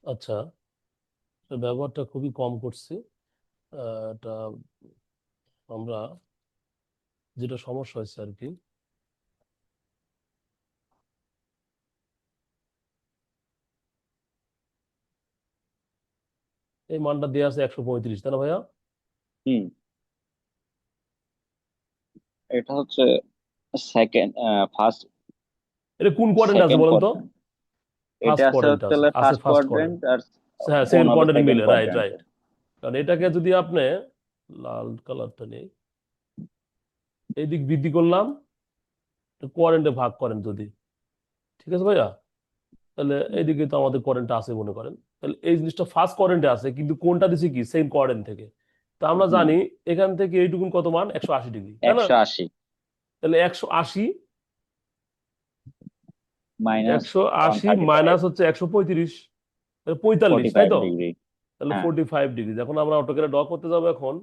আচ্ছা, ব্যবহারটা খুবই কম করছি। এটা আমরা যেটা সমস্যা হয়েছে আর কি, এই মানটা দেওয়া আছে 135, তাই না ভাইয়া? হুম। এটা হচ্ছে সেকেন্ড ফার্স্ট এটা কোন কোয়াড্রেন্ট আছে সেকেন্ড বলেন তো? কোয়াড্রেন্ট। এটা ফার্স্ট আছে কোয়াড্রেন্ট হচ্ছে আছে, আছে ফার্স্ট ফার্স্ট কোয়াড্রেন্ট। কোয়াড্রেন্ট আর হ্যাঁ, কোন সেকেন্ড হবে কোয়াড্রেন্ট সেকেন্ড মিলে, রাইট কোয়াড্রেন্ট। রাইট। কারণ এটাকে যদি আপনি লাল কালারটা নেই, এই দিক বৃদ্ধি করলাম, কোয়াড্রেন্টে ভাগ করেন যদি, ঠিক আছে ভাইয়া, তাহলে এইদিকে তো আমাদের কোয়াড্রেন্টটা আছে মনে করেন। তাহলে এই জিনিসটা ফার্স্ট কোয়াড্রেন্টে আছে, কিন্তু কোনটা দিছে কি সেম কোয়াড্রেন্ট থেকে। তো আমরা হুম। জানি এখান থেকে এইটুকুন কত মান, 180 ডিগ্রি, তাই না? 180 তাহলে 180, মাইনাস একশো ওয়ান আশি থার্টি ফাইভ মাইনাস হচ্ছে 135, 45, ফোর্টি তাই ফাইভ তো? ডিগ্রি তাহলে হ্যাঁ। 45 ডিগ্রি। যখন আমরা অটোকে ড্র করতে যাবো এখন,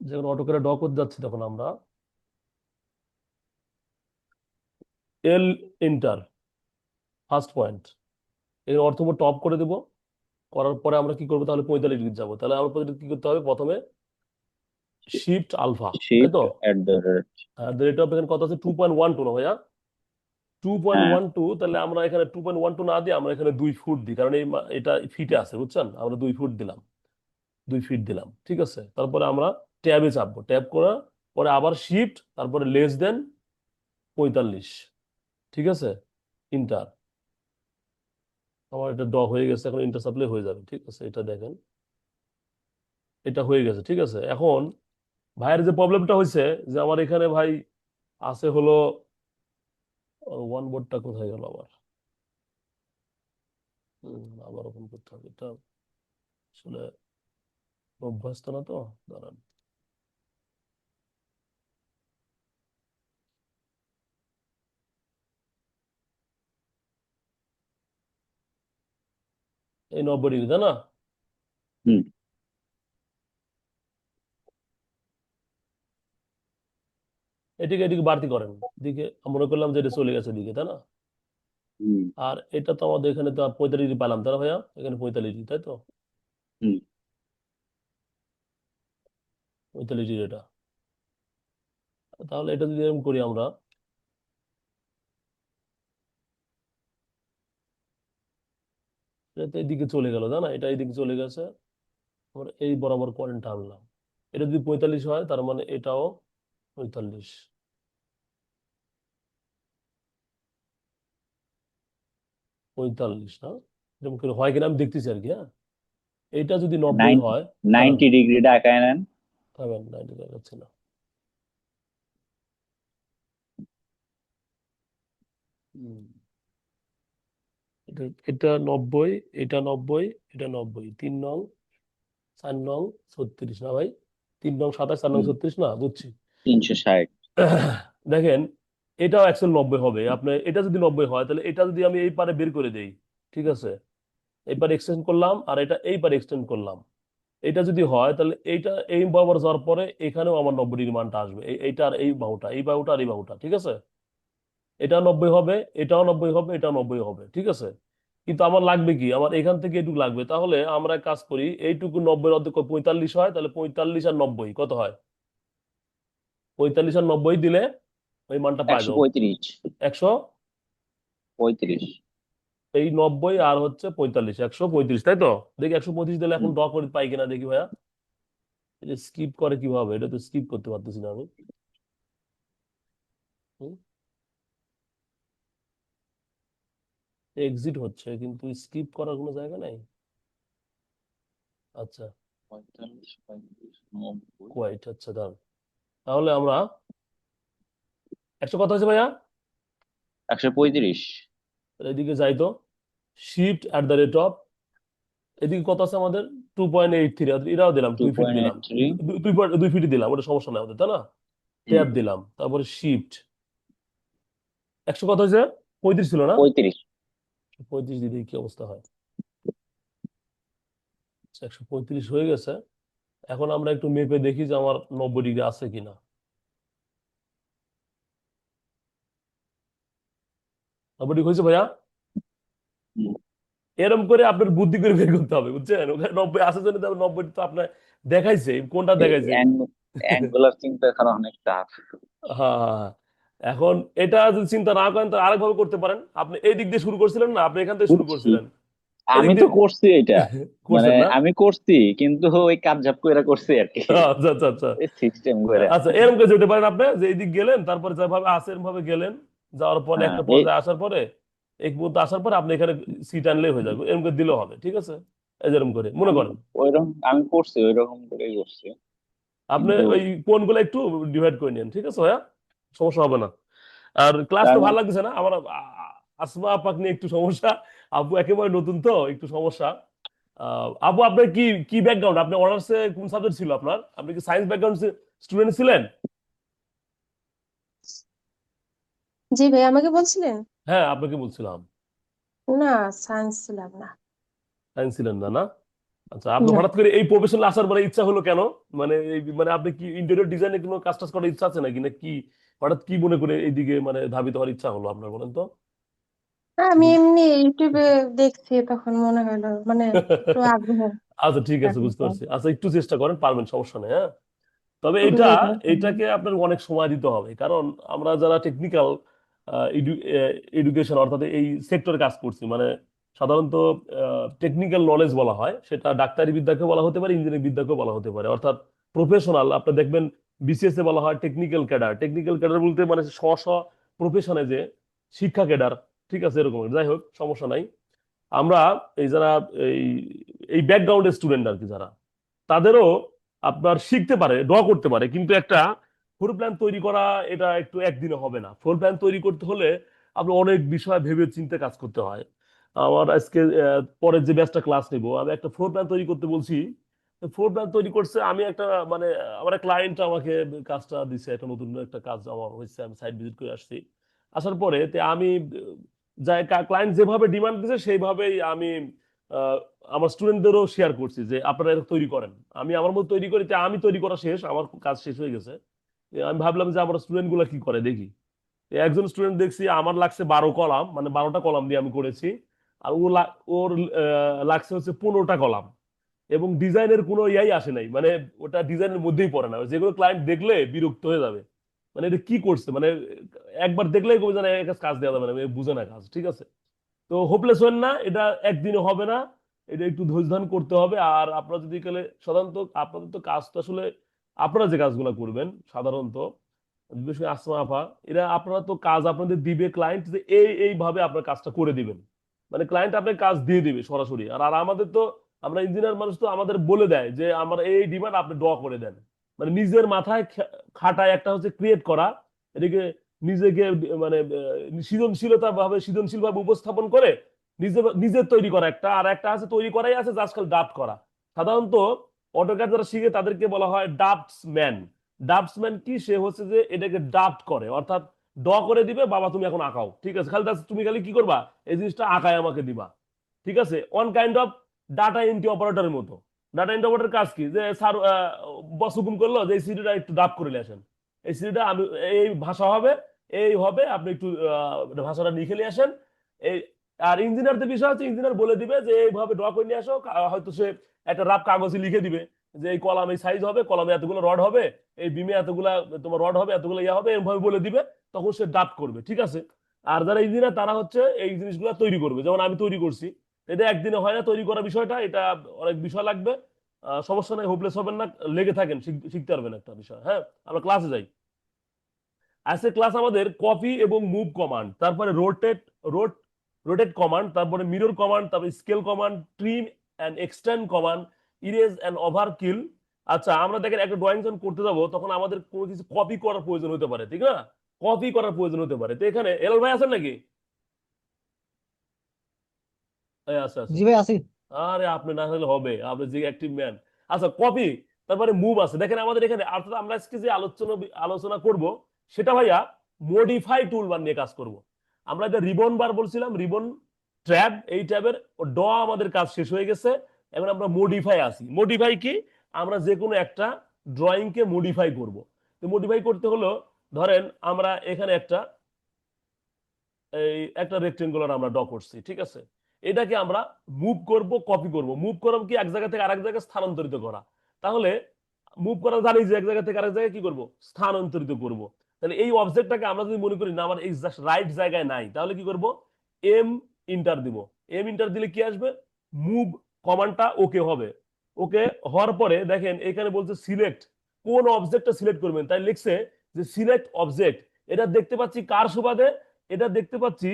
যখন অটোকে ড্র করতে যাচ্ছি তখন আমরা এল ইন্টার ফার্স্ট পয়েন্ট এর অর্থ টপ করে দেবো। করার পরে আমরা কি করবো, তাহলে 45 ডিগ্রি যাবো। তাহলে আমরা কি করতে হবে, প্রথমে শিফট আলফা, তাই তো? Shift at the rate. আর রেট অফ এখানে কত আছে, 2.12 না ভাইয়া? টু পয়েন্ট হ্যাঁ। ওয়ান টু তাহলে আমরা এখানে 2.12 না দিয়ে আমরা এখানে 2 ফুট দিই, কারণ এটা ফিটে আছে, বুঝছেন? আমরা 2 ফুট দিলাম, 2 ফিট দিলাম, ঠিক আছে। তারপরে আমরা ট্যাবে চাপবো, ট্যাব করার পরে আবার শিফট, তারপরে লেস দেন 45, ঠিক আছে, ইন্টার। আমার এটা হয়ে গেছে, এখন ইন্টার চাপলে হয়ে যাবে, ঠিক আছে। এটা দেখেন, এটা হয়ে গেছে, ঠিক আছে। এখন ভাইয়ের যে প্রবলেমটা হয়েছে, যে আমার এখানে ভাই আছে হলো ওয়ান বোর্ডটা কোথায় গেল আবার, আবার ওপেন করতে হবে এটা, আসলে অভ্যস্ত না তো, দাঁড়ান। এই 90 ডিগ্রি, তাই না? হুম। এটিকে এদিকে বাড়তি করেন, দিকে মনে করলাম যে এটা চলে গেছে দিকে, তাই না? হুম। আর এটা তো আমাদের এখানে তো 45 ডিগ্রি পেলাম, তাই না ভাইয়া? এখানে 45 ডিগ্রি, তাই তো? হুম। 45 ডিগ্রি এটা। তাহলে এটা যদি এরকম করি আমরা, এটা তো এদিকে চলে গেল, তাই না? এটা এদিকে চলে গেছে, আমরা এই বরাবর কোয়ারেন্টটা আনলাম। এটা যদি 45 হয়, তার মানে এটাও 45, 45 না, যেমন করে হয় কিনা আমি দেখতেছি আর কি, হ্যাঁ। এটা যদি 90 নাইন হয়, দাঁড়ান, 90 ডিগ্রিটা আঁকায় নেন। থামেন, 90 যাচ্ছে না। হুম, এটা এটা 90, এটা 90, এটা 90, 3 নং, 4 নং, 36 না ভাই? 3 নং 27, 4 নং হুম। 36 না, বুঝছি। 360। দেখেন, এটাও অ্যাকচুয়াল 90 হবে। আপনি এটা যদি 90 হয়, তাহলে এটা যদি আমি এই পারে বের করে দেই, ঠিক আছে, এই পারে এক্সটেন্ড করলাম আর এটা এই পারে এক্সটেন্ড করলাম, এটা যদি হয় তাহলে এইটা এই বরাবর যাওয়ার পরে এখানেও আমার 90 ডিগ্রি মানটা আসবে, এইটা আর এই বাহুটা, এই বাহুটা আর এই বাহুটা, ঠিক আছে। এটা 90 হবে, এটাও 90 হবে, এটাও 90 হবে, ঠিক আছে। কিন্তু আমার লাগবে কি, আমার এখান থেকে এটুকু লাগবে। তাহলে আমরা এক কাজ করি, এইটুকু 90 অর্ধেক 45 হয়, তাহলে 45 আর 90 কত হয়? 45 আর 90 দিলে ওই মানটা পাই একশো যাবো, পঁয়ত্রিশ 100। 35। এই 90 আর হচ্ছে 45, 135, তাই তো? দেখি 135 দিলে এখন হুম। ড্র করে পাই কিনা দেখি ভাইয়া। এটা স্কিপ করে কিভাবে, এটা তো স্কিপ করতে পারতেছি না আমি। এক্সিট হচ্ছে কিন্তু স্কিপ করার কোনো জায়গা নাই। আচ্ছা, 45, 35, 90। কোয়াইট, আচ্ছা দাঁড়ান। তাহলে আমরা 100 কত হয়েছে ভাইয়া? 135। তাহলে এদিকে যাই তো, shift at the rate of, এদিকে কত আছে আমাদের, 2.83, এটাও দিলাম, টু 2 ফিট পয়েন্ট দিলাম, এইট থ্রি 2 ফিট দিলাম, ওটা সমস্যা নাই আমাদের, তাই না? হুম। ট্যাব দিলাম, তারপরে শিফট, 100 কত হয়েছে, 35 ছিল না? 35। 35 দিলে কি অবস্থা হয়? 135 হয়ে গেছে। এখন আমরা একটু মেপে দেখি যে আমার 90 ডিগ্রি আছে কিনা। 90 ডিগ্রি হয়েছে ভাইয়া? হুম। এরকম করে আপনার বুদ্ধি করে বের করতে হবে, বুঝছেন? ওখানে 90 আসার জন্য তো 90 তো আপনার দেখাইছে, কোনটা দেখাইছে। অ্যাঙ্গুলার চিন্তা করা অনেক টাফ। হ্যাঁ, হ্যাঁ, হ্যাঁ। এখন এটা যদি চিন্তা না করেন তো আরেকভাবে করতে পারেন। আপনি এই দিক দিয়ে শুরু করছিলেন না, আপনি এখান থেকে শুরু বুঝছি, করছিলেন, এদিক আমি তো দিয়ে করছি এটা, মানে করছেন না? আমি করছি কিন্তু ওই কাপঝাপ করে করছি আর কি, আচ্ছা, আচ্ছা, আচ্ছা। সিস্টেম করে। আচ্ছা, এরকম করে যেতে পারেন আপনি, যে এইদিক গেলেন, তারপরে যেভাবে আসেন ভাবে গেলেন, যাওয়ার পরে হ্যাঁ একটা এই পর্যায়ে আসার পরে এক মুহূর্তে আসার পরে আপনি এখানে সিট আনলেই হয়ে যাবে, এরকম করে দিলেও হবে, ঠিক আছে? এই যেরকম করে মনে আমি করেন। ওইরকম আমি করছি, ওইরকম করেই করছি আপনি কিন্তু ওই কোণগুলো একটু ডিভাইড করে নিন, ঠিক আছে ভাইয়া? সমস্যা হবে না। আর ক্লাস তার তো ভালো মানে লাগতেছে না আমার, আসমা আপাক নিয়ে একটু সমস্যা। আবু একেবারে নতুন তো একটু সমস্যা। আবু, আপনার কি কি ব্যাকগ্রাউন্ড? আপনি অনার্সে কোন সাবজেক্ট ছিল আপনার? আপনি কি সায়েন্স ব্যাকগ্রাউন্ড স্টুডেন্ট ছিলেন? জি ভাই, আমাকে বলছিলেন? হ্যাঁ, আপনাকে বলছিলাম। না, সায়েন্স ছিলাম না। সায়েন্স ছিলেন না, না? আচ্ছা, আপনি না, হঠাৎ করে এই প্রফেশনে আসার পরে ইচ্ছা হলো কেন? মানে মানে আপনি কি ইন্টেরিয়র ডিজাইনে কোনো কাজ টাজ করার ইচ্ছা আছে নাকি, না কি? হঠাৎ কি মনে করে এইদিকে মানে ধাবিত হওয়ার ইচ্ছা হলো আপনার, বলেন তো? আমি এমনি ইউটিউবে দেখছি, তখন মনে হলো মানে একটু আগ্রহ আচ্ছা, ঠিক আছে, বুঝতে জাগলো। পারছি। আচ্ছা, একটু চেষ্টা করেন, পারবেন, সমস্যা নেই, হ্যাঁ। তবে জি এটা ভাই, এটাকে আপনার অনেক সময় দিতে হবে, কারণ আমরা যারা টেকনিক্যাল এডুকেশন অর্থাৎ এই সেক্টরে কাজ করছি, মানে সাধারণত টেকনিক্যাল নলেজ বলা হয়, সেটা ডাক্তারি বিদ্যাকে বলা হতে পারে, ইঞ্জিনিয়ারিং বিদ্যাকে বলা হতে পারে, অর্থাৎ প্রফেশনাল। আপনি দেখবেন বিসিএস এ বলা হয় টেকনিক্যাল ক্যাডার। টেকনিক্যাল ক্যাডার বলতে মানে স্ব স্ব প্রফেশনে যে শিক্ষা ক্যাডার, ঠিক আছে? এরকম, যাই হোক, সমস্যা নাই। আমরা এই যারা এই এই ব্যাকগ্রাউন্ডের স্টুডেন্ট আর কি, যারা তাদেরও আপনার শিখতে পারে, করতে পারে, কিন্তু একটা ফ্লোর প্ল্যান তৈরি করা এটা একটু একদিনে হবে না। ফ্লোর প্ল্যান তৈরি করতে হলে আপনার অনেক বিষয় ভেবে চিন্তে কাজ করতে হয়। আমার আজকে পরের যে ব্যাচটা ক্লাস নেব, আমি একটা ফ্লোর প্ল্যান তৈরি করতে বলছি। ফ্লোর প্ল্যান তৈরি করছে, আমি একটা মানে আমার ক্লায়েন্ট আমাকে কাজটা দিছে, একটা নতুন একটা কাজ আমার হয়েছে, আমি সাইট ভিজিট করে আসছি। আসার পরে তে আমি যাই ক্লায়েন্ট যেভাবে ডিমান্ড দিছে সেইভাবেই আমি আহ, আমার স্টুডেন্টদেরও শেয়ার করছি যে আপনারা এটা তৈরি করেন। আমি আমার মতো তৈরি করি, আমি তৈরি করা শেষ, আমার কাজ শেষ হয়ে গেছে। আমি ভাবলাম যে আমার স্টুডেন্ট গুলা কি করে দেখি। একজন স্টুডেন্ট দেখছি আমার লাগছে 12 কলাম, মানে 12টা কলাম দিয়ে আমি করেছি। আর ওর লাগছে হচ্ছে 15টা কলাম। এবং ডিজাইনের কোনো ইয়াই আসে নাই, মানে ওটা ডিজাইনের মধ্যেই পড়ে না, যেগুলো ক্লায়েন্ট দেখলে বিরক্ত হয়ে যাবে। মানে এটা কি করছে, মানে একবার দেখলেই কবে জানে কাজ দেওয়া যাবে না, মানে বুঝে না কাজ, ঠিক আছে? তো হোপলেস হবেন না, এটা একদিনে হবে না। এটা একটু ধৈর্য ধারণ করতে হবে। আর আপনারা যদি গেলে সাধারণত আপনাদের তো কাজ তো আসলে আপনারা যে কাজগুলো করবেন সাধারণত, বিশেষ করে আসমা আফা, এরা আপনারা তো কাজ আপনাদের দিবে ক্লায়েন্ট, যে এইভাবে আপনার কাজটা করে দিবেন। মানে ক্লায়েন্ট আপনার কাজ দিয়ে দিবে সরাসরি। আর আর আমাদের তো, আমরা ইঞ্জিনিয়ার মানুষ তো, আমাদের বলে দেয় যে আমার এই ডিমান্ড, আপনি করে দেন। মানে নিজের মাথায় খাটায় একটা হচ্ছে ক্রিয়েট করা, এদিকে নিজেকে মানে সৃজনশীল ভাবে উপস্থাপন করে নিজের তৈরি করা একটা, আর একটা আছে তৈরি করাই আছে, জাস্ট খালি ড্রাফট করা। সাধারণত অটোক্যাড যারা শিখে তাদেরকে বলা হয় ড্রাফটসম্যান। ড্রাফটসম্যান কি? সে হচ্ছে যে এটাকে ড্রাফট করে, অর্থাৎ করে দিবে, বাবা তুমি এখন আঁকাও, ঠিক আছে? খালি তুমি খালি কি করবা, এই জিনিসটা আঁকায় আমাকে দিবা, ঠিক আছে? On kind of data entry অপারেটরের মতো। ডাটা এন্ট্রি অপারেটরের কাজ কি? যে স্যার বস হুকুম করলো যে এই সিডিটা একটু ড্রাফট করে নিয়ে আসেন, এই সিডিটা আমি এই ভাষা হবে, এই হবে, আপনি একটু ভাষাটা লিখে নিয়ে আসেন। এই আর ইঞ্জিনিয়ারদের বিষয় হচ্ছে, ইঞ্জিনিয়ার বলে দিবে যে এইভাবে ড্র করে নিয়ে আসো। হয়তো সে একটা রাফ কাগজে লিখে দিবে যে এই কলাম এই সাইজ হবে, কলামে এতগুলো রড হবে, এই বিমে এতগুলা তোমার রড হবে, এতগুলো ইয়া হবে, এরকম ভাবে বলে দিবে। তখন সে ড্রাফট করবে, ঠিক আছে? আর যারা ইঞ্জিনিয়ার তারা হচ্ছে এই জিনিসগুলো তৈরি করবে, যেমন আমি তৈরি করছি। এটা একদিনে হয় না তৈরি করার বিষয়টা, এটা অনেক বিষয় লাগবে। সমস্যা নাই, হোপলেস হবেন না, লেগে থাকেন, শিখতে পারবেন একটা বিষয়, হ্যাঁ। আমরা ক্লাসে যাই। আজকে ক্লাস আমাদের কপি এবং মুভ কমান্ড, তারপরে রোট রোটেট কমান্ড, তারপরে মিরর কমান্ড, তারপরে scale command, trim and extend command, erase and overkill. আচ্ছা, আমরা দেখেন একটা ড্রয়িং যখন করতে যাবো, তখন আমাদের কোনো কিছু কপি করার প্রয়োজন হতে পারে, ঠিক না? কপি করার প্রয়োজন হতে পারে। তো এখানে এলাল ভাই আছেন নাকি? এই, আছে, আছে। জি ভাই আছি। আরে আপনি না হলে হবে, আপনি যে অ্যাক্টিভ ম্যান। আচ্ছা, কপি, তারপরে মুভ আছে। দেখেন আমাদের এখানে, অর্থাৎ আমরা আজকে যে আলোচনা আলোচনা করব, সেটা ভাইয়া মডিফাই টুল বার নিয়ে কাজ করব। আমরা যে রিবন বার বলছিলাম, রিবন ট্যাব, এই ট্যাবের আমাদের কাজ শেষ হয়ে গেছে। এখন আমরা মডিফাই আসি। মডিফাই কি? আমরা যে কোনো একটা ড্রয়িংকে মডিফাই করব। তো মডিফাই করতে হলো, ধরেন আমরা এখানে একটা রেক্টেঙ্গুলার আমরা ড্র করছি, ঠিক আছে? এটাকে আমরা মুভ করব, কপি করব। মুভ করব কি, এক জায়গা থেকে আরেক জায়গায় স্থানান্তরিত করা। তাহলে মুভ করা জানি যে এক জায়গা থেকে আরেক জায়গায় কি করব, স্থানান্তরিত করব। তাহলে এই অবজেক্টটাকে আমরা যদি মনে করি না আমার এই জাস্ট রাইট জায়গায় নাই, তাহলে কি করব, এম ইন্টার দিব। এম ইন্টার দিলে কি আসবে, মুভ কমান্ডটা ওকে হবে। ওকে হওয়ার পরে দেখেন এখানে বলছে সিলেক্ট, কোন অবজেক্টটা সিলেক্ট করবেন, তাই লিখছে যে সিলেক্ট অবজেক্ট। এটা দেখতে পাচ্ছি কার সুবাদে, এটা দেখতে পাচ্ছি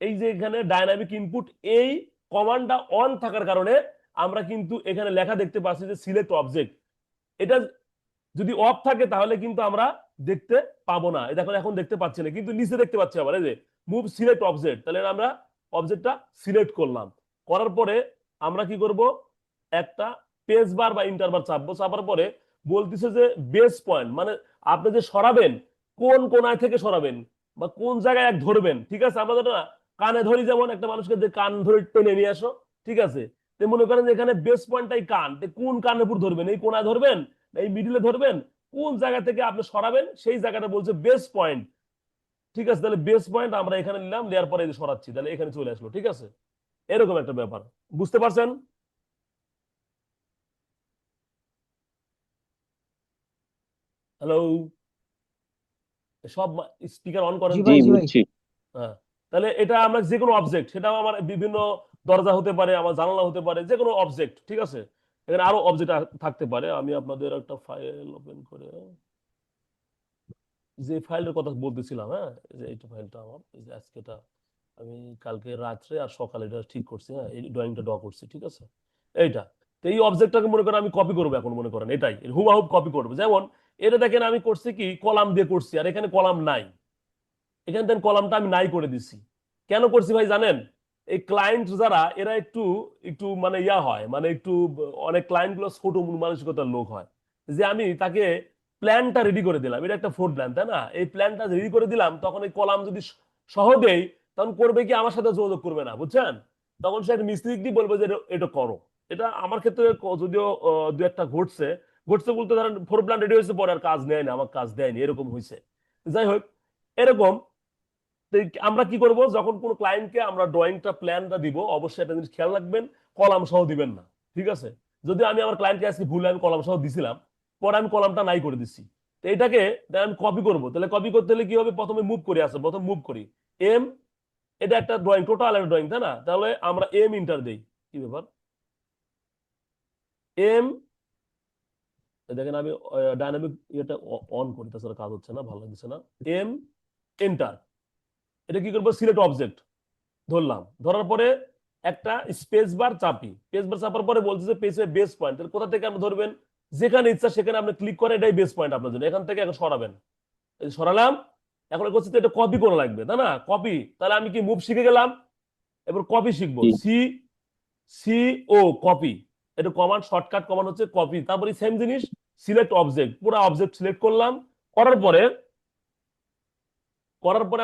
এই যে এখানে ডাইনামিক ইনপুট এই কমান্ডটা অন থাকার কারণে আমরা কিন্তু এখানে লেখা দেখতে পাচ্ছি যে সিলেক্ট অবজেক্ট। এটা যদি অফ থাকে তাহলে কিন্তু আমরা দেখতে পাবো না। দেখো এখন দেখতে পাচ্ছি না, কিন্তু নিচে দেখতে পাচ্ছি আবার এই যে মুভ সিলেক্ট অবজেক্ট। তাহলে আমরা অবজেক্টটা সিলেক্ট করলাম, করার পরে আমরা কি করব, একটা পেজ বার বা ইন্টারবার চাপবো। চাপার পরে বলতেছে যে বেস পয়েন্ট, মানে আপনি যে সরাবেন কোন কোনায় থেকে সরাবেন বা কোন জায়গায় এক ধরবেন, ঠিক আছে? আমরা যেটা কানে ধরি, যেমন একটা মানুষকে যে কান ধরে টেনে নিয়ে আসো, ঠিক আছে? তো মনে করেন যে এখানে বেস পয়েন্টটাই কান, তো কোন কানের উপর ধরবেন, এই কোনায় ধরবেন, এই মিডিলে ধরবেন, কোন জায়গা থেকে আপনি সরাবেন সেই জায়গাটা বলছে বেস পয়েন্ট, ঠিক আছে? তাহলে বেস পয়েন্ট আমরা এখানে নিলাম, নেওয়ার পরে এই যে সরাচ্ছি, তাহলে এখানে চলে আসলো, ঠিক আছে? এরকম একটা ব্যাপার, বুঝতে পারছেন? হ্যালো, সব স্পিকার অন করেন জি তো। জি ভাই, জি ভাই। বুঝছি। হ্যাঁ, তাহলে এটা আমরা যে কোনো অবজেক্ট, সেটা আমার বিভিন্ন দরজা হতে পারে, আমার জানালা হতে পারে, যে কোনো অবজেক্ট, ঠিক আছে? এখানে আরো অবজেক্ট থাকতে পারে। আমি আপনাদের একটা ফাইল ওপেন করে, যে ফাইলটার কথা বলতেছিলাম, হ্যাঁ, এই যে এইটা ফাইলটা আমার, এই যে আজকেটা আমি কালকে রাত্রে আর সকালে এটা ঠিক করছি, হ্যাঁ, এই ড্রয়িংটা ড্র করছি, ঠিক আছে? এইটা, তো এই অবজেক্টটাকে মনে করেন আমি কপি করবো, এখন মনে করেন এটাই হুবহু কপি করবো। যেমন এটা দেখেন আমি করছি কি, কলাম দিয়ে করছি, আর এখানে কলাম নাই, এখানে দেন কলামটা আমি নাই করে দিছি। কেন করছি ভাই জানেন? এই ক্লায়েন্ট যারা এরা একটু একটু মানে হয়, মানে একটু অনেক ক্লায়েন্ট গুলো ছোট মন মানসিকতার লোক হয়, যে আমি তাকে প্ল্যানটা রেডি করে দিলাম, এটা একটা ফ্লোর প্ল্যান, তাই না? এই প্ল্যানটা রেডি করে দিলাম, তখন এই কলাম যদি সহ দেই, তখন করবে কি, আমার সাথে যোগাযোগ করবে না, বুঝছেন? তখন সে একটা মিস্ত্রি বলবে যে এটা করো। এটা আমার ক্ষেত্রে যদিও দু একটা ঘটছে। ঘটছে বলতে ধরেন ফ্লোর প্ল্যান রেডি হয়েছে, পরে আর কাজ নেয় না, আমার কাজ দেয়নি, এরকম হয়েছে। যাই হোক, এরকম। তো আমরা কি করব, যখন কোনো ক্লায়েন্টকে আমরা ড্রয়িংটা প্ল্যানটা দিব, অবশ্যই একটা জিনিস খেয়াল রাখবেন, কলাম সহ দিবেন না, ঠিক আছে? যদি আমি আমার ক্লায়েন্টকে আজকে ভুলে আমি কলাম সহ দিছিলাম, পরে আমি কলামটা নাই করে দিচ্ছি, তো এটাকে আমি কপি করব। তাহলে কপি করতে হলে কি হবে, প্রথমে মুভ করি, আসে প্রথম মুভ করি এম, এটা একটা ড্রয়িং, টোটাল একটা ড্রয়িং, তাই না? তাহলে আমরা এম ইন্টার দেই। কি ব্যাপার, এম, দেখেন আমি ডাইনামিক এটা অন করি, তাছাড়া কাজ হচ্ছে না, ভালো লাগছে না। এম এন্টার, এটা কি করবো, সিলেক্ট অবজেক্ট ধরলাম, ধরার পরে একটা স্পেস বার চাপি, স্পেস বার চাপার পরে বলছে যে পেজে বেস পয়েন্ট, তাহলে কোথা থেকে আপনি ধরবেন, যেখানে ইচ্ছা সেখানে আপনি ক্লিক করে, এটাই বেস পয়েন্ট আপনার জন্য, এখান থেকে এখন সরাবেন। এই যে সরালাম, এখন করছি এটা কপি করা লাগবে, তাই না? কপি, তাহলে আমি কি মুভ শিখে গেলাম, এবার কপি শিখবো, জি সি সি ও কপি, এটা কমান্ড, শর্টকাট কমান্ড হচ্ছে কপি। তারপরে সেম জিনিস সিলেক্ট অবজেক্ট, পুরো অবজেক্ট সিলেক্ট করলাম, করার পরে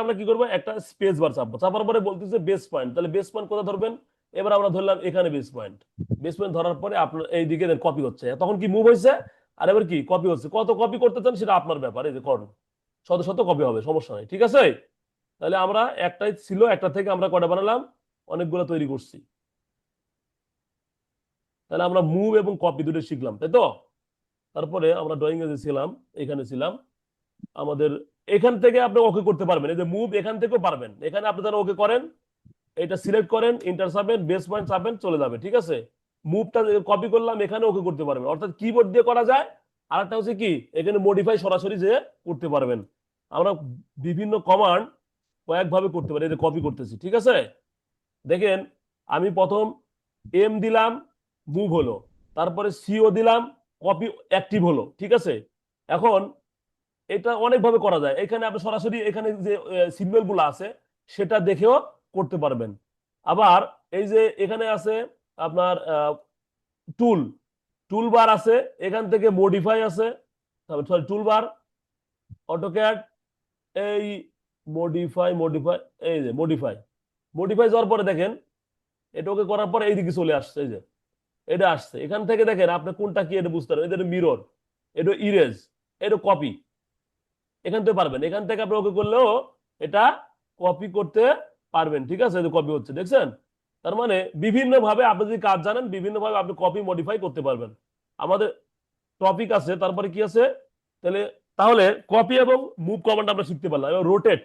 আমরা কি করবো, একটা স্পেস বার চাপবো, চাপার পরে বলতেছে বেস পয়েন্ট, তাহলে বেস পয়েন্ট কোথায় ধরবেন, এবার আমরা ধরলাম এখানে বেস পয়েন্ট। বেস পয়েন্ট ধরার পরে আপনার এইদিকে কপি হচ্ছে, তখন কি মুভ হয়েছে, আর এবার কি কপি হচ্ছে। কত কপি করতে চান সেটা আপনার ব্যাপার, এই যে করুন, শত শত কপি হবে, সমস্যা নেই, ঠিক আছে? তাহলে আমরা একটাই ছিল, একটা থেকে আমরা কটা বানালাম, অনেকগুলো তৈরি করছি। তাহলে আমরা মুভ এবং কপি দুটো শিখলাম, তাই তো? তারপরে আমরা ড্রয়িং এ যে ছিলাম, এখানে ছিলাম আমাদের, এখান থেকে আপনি ওকে করতে পারবেন, এই যে মুভ এখান থেকেও পারবেন, এখানে আপনি যারা ওকে করেন, এটা সিলেক্ট করেন, ইন্টার চাপেন, বেস পয়েন্ট চাপেন, চলে যাবে, ঠিক আছে? মুভটা কপি করলাম, এখানে ওকে করতে পারবেন, অর্থাৎ কিবোর্ড দিয়ে করা যায়। আর একটা হচ্ছে কি, এখানে মডিফাই সরাসরি যে করতে পারবেন। আমরা বিভিন্ন কমান্ড কয়েকভাবে করতে পারি, এই যে কপি করতেছি, ঠিক আছে? দেখেন আমি প্রথম এম দিলাম, মুভ হলো, তারপরে সিও দিলাম, কপি অ্যাক্টিভ হলো, ঠিক আছে? এখন এটা অনেকভাবে করা যায়, এখানে আপনি সরাসরি এখানে যে সিম্বল গুলো আছে সেটা দেখেও করতে পারবেন। আবার এই যে এখানে আছে আপনার টুল, টুল বার আছে, এখান থেকে মডিফাই আছে, সরি টুল বার, অটোক্যাড, এই মডিফাই, এই যে মডিফাই যাওয়ার পরে দেখেন এটা ওকে করার পরে এইদিকে চলে আসছে, এই যে এটা আসছে এখান থেকে দেখেন আপনি কোনটা কি এটা বুঝতে পারবেন। এটা মিরর, এটা ইরেজ, এটা কপি। এখান থেকে পারবেন, এখান থেকে আপনি ওকে করলেও এটা কপি করতে পারবেন। ঠিক আছে, এটা কপি হচ্ছে দেখছেন। তার মানে বিভিন্ন ভাবে আপনি যদি কাজ জানেন বিভিন্ন ভাবে আপনি কপি মডিফাই করতে পারবেন। আমাদের টপিক আছে, তারপরে কি আছে তাহলে, তাহলে কপি এবং মুভ কমান্ড আমরা শিখতে পারলাম। এবং রোটেট,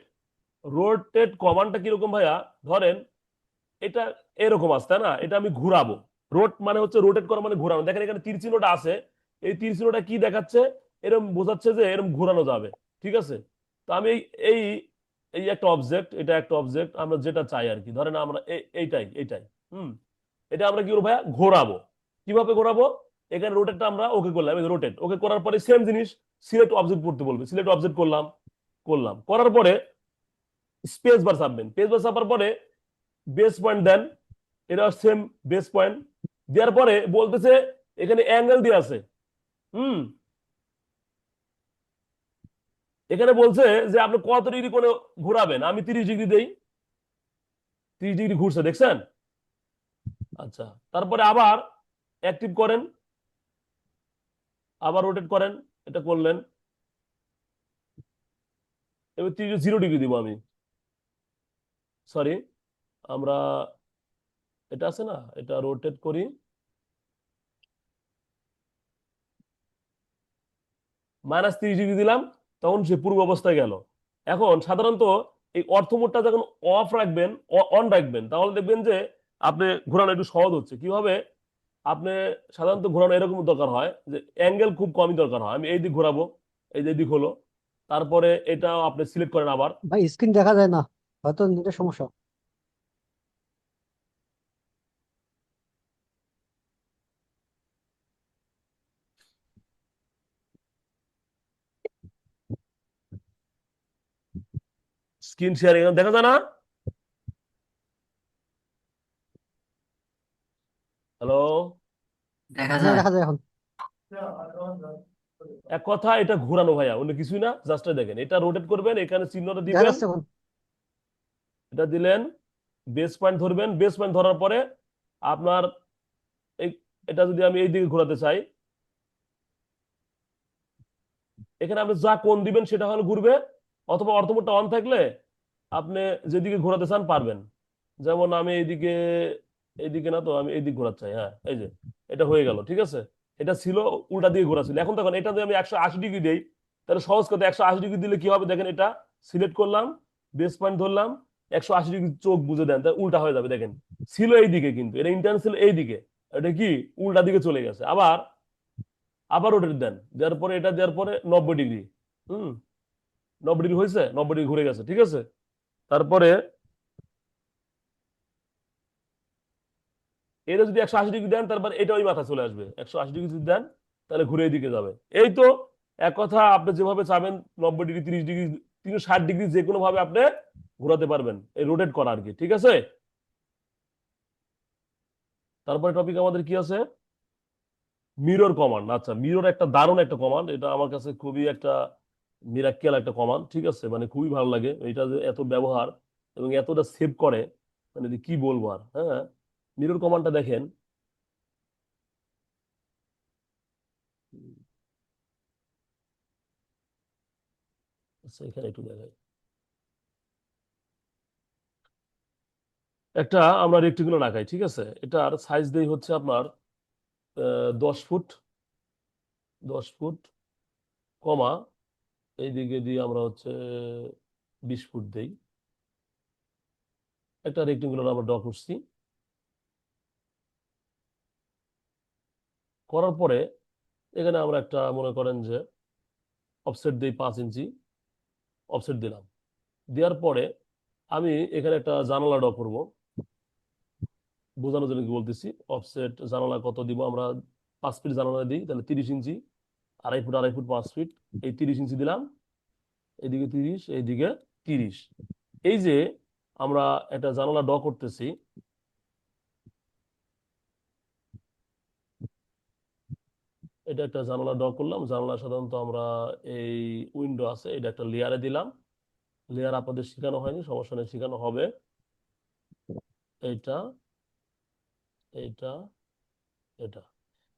রোটেট কমান্ডটা কিরকম ভাইয়া, ধরেন এটা এরকম আছে তাই না, এটা আমি ঘুরাবো। রোট মানে হচ্ছে রোটেট করা মানে ঘোরানো। দেখেন এখানে তীর চিহ্নটা আছে, এই তীর চিহ্নটা কি দেখাচ্ছে, এরকম বোঝাচ্ছে যে এরকম ঘোরানো যাবে। ঠিক আছে, তো আমি এই এই একটা অবজেক্ট, এটা একটা অবজেক্ট, আমরা যেটা চাই আর কি, ধরেন আমরা এইটাই এইটাই হুম, এটা আমরা কি করবো ভাইয়া, ঘোরাবো। কিভাবে ঘোরাবো, এখানে রোটেটটা আমরা ওকে করলাম, রোটেট ওকে করার পরে সেম জিনিস সিলেক্ট অবজেক্ট করতে বলবে, সিলেক্ট অবজেক্ট করলাম, করলাম করার পরে স্পেস বার চাপবেন, স্পেস বার চাপার পরে বেস পয়েন্ট দেন, এটা সেম বেস পয়েন্ট দেওয়ার পরে বলতেছে এখানে অ্যাঙ্গেল দিয়ে আছে। হুম, এখানে বলছে যে আপনি কত ডিগ্রি করে ঘোরাবেন, আমি 30 ডিগ্রি দেই, 30 ডিগ্রি ঘুরছে দেখছেন। আচ্ছা, তারপরে আবার অ্যাক্টিভ করেন, আবার রোটেট করেন, এটা করলেন, এবার 0 ডিগ্রি দিব আমি, সরি, আমরা এটা আছে না, এটা রোটেট করি, -30 ডিগ্রি দিলাম, তখন সে পূর্ব অবস্থায় গেল। এখন সাধারণত এই অর্থ মোডটা যখন অফ রাখবেন, অন রাখবেন, তাহলে দেখবেন যে আপনি ঘোরানো একটু সহজ হচ্ছে। কিভাবে, আপনি সাধারণত ঘোরানো এরকম দরকার হয় যে অ্যাঙ্গেল খুব কমই দরকার হয়। আমি এই দিক ঘোরাবো, এই যে দিক হলো, তারপরে এটাও আপনি সিলেক্ট করেন আবার। ভাই স্ক্রিন দেখা যায় না, হয়তো নেটের সমস্যা। স্ক্রিন শেয়ারিং দেখা যায় না। হ্যালো, দেখা হ্যাঁ যায়। দেখা যায় এখন। এক কথা এটা ঘোরানো ভাইয়া, অন্য কিছুই না, জাস্ট দেখেন এটা রোটেট করবেন, এখানে চিহ্নটা দেখা দিবেন, যাচ্ছে এখন। এটা দিলেন, বেস পয়েন্ট ধরবেন, বেস পয়েন্ট ধরার পরে আপনার এই, এটা যদি আমি এই দিকে ঘোরাতে চাই, এখানে আপনি যা কোণ দিবেন সেটা হলো ঘুরবে, অথবা অর্থমোডটা অন থাকলে আপনি যেদিকে ঘোরাতে চান পারবেন। যেমন আমি এইদিকে, এইদিকে না তো, আমি এইদিকে ঘোরাতে চাই, হ্যাঁ এই যে এটা হয়ে গেল। ঠিক আছে, এটা ছিল উল্টা দিকে ঘোরা ছিল। এখন দেখুন এটা যদি আমি 180 ডিগ্রি দিই, তাহলে সহজ কথা 180 ডিগ্রি দিলে কি হবে দেখেন, এটা সিলেক্ট করলাম, বেস পয়েন্ট ধরলাম, 180 ডিগ্রি চোখ বুঝে দেন, তাই উল্টা হয়ে যাবে। দেখেন ছিল এই দিকে, কিন্তু এটা ইন্টার্ন ছিল এই দিকে, এটা কি উল্টা দিকে চলে গেছে। আবার আবার রোটেট দেন, দেওয়ার পরে এটা দেওয়ার পরে 90 ডিগ্রি, হুম, 90 ডিগ্রি হয়েছে, 90 ডিগ্রি ঘুরে গেছে। ঠিক আছে, তারপরে এটা যদি 180 ডিগ্রি দেন, তারপর এটা ওই মাথা চলে আসবে। 180 ডিগ্রি যদি দেন তাহলে ঘুরে এদিকে যাবে। এই তো, এক কথা আপনি যেভাবে চাবেন 90 ডিগ্রি, 30 ডিগ্রি, 360 ডিগ্রি যে কোনো ভাবে আপনি ঘোরাতে পারবেন, এই রোটেট করা আর কি। ঠিক আছে, তারপরে টপিক আমাদের কি আছে, মিরর কমান্ড। আচ্ছা, মিরর একটা দারুণ একটা কমান্ড, এটা আমার কাছে খুবই একটা মিরাক্কেল একটা কমান্ড। ঠিক আছে, মানে খুবই ভালো লাগে এটা, যে এত ব্যবহার এবং এতটা সেভ করে, মানে যে কি বলবো আর। হ্যাঁ, মিরর কমান্ডটা দেখেন, আচ্ছা এখানে একটু দেখাই, একটা আমরা রেক্টিকুলার আঁকাই। ঠিক আছে, এটার সাইজ দেই হচ্ছে আপনার 10 ফুট, 10 ফুট কমা, এইদিকে দিয়ে আমরা হচ্ছে 20 ফুট দেই। একটা রেক্টিকুলার আমরা ড্র করছি, করার পরে এখানে আমরা একটা মনে করেন যে অফসেট দিই 5 ইঞ্চি, অফসেট দিলাম। দেওয়ার পরে আমি এখানে একটা জানালা ড্র করব, বোঝানোর জন্য কি বলতেছি। অফসেট জানালা কত দিব আমরা, 5 ফিট জানালা দিই, তাহলে 30 ইঞ্চি, 2.5 ফুট 2.5 ফুট 5 ফিট, এই 30 ইঞ্চি দিলাম, এইদিকে 30, এইদিকে 30। এই যে আমরা একটা জানালা ড্র করতেছি, এটা একটা জানালা ড্র করলাম। জানালা সাধারণত আমরা এই উইন্ডো আছে, এটা একটা লেয়ারে দিলাম। লেয়ার আপনাদের শেখানো হয়নি, সমস্যা নেই, শেখানো হবে। এইটা, এইটা, এটা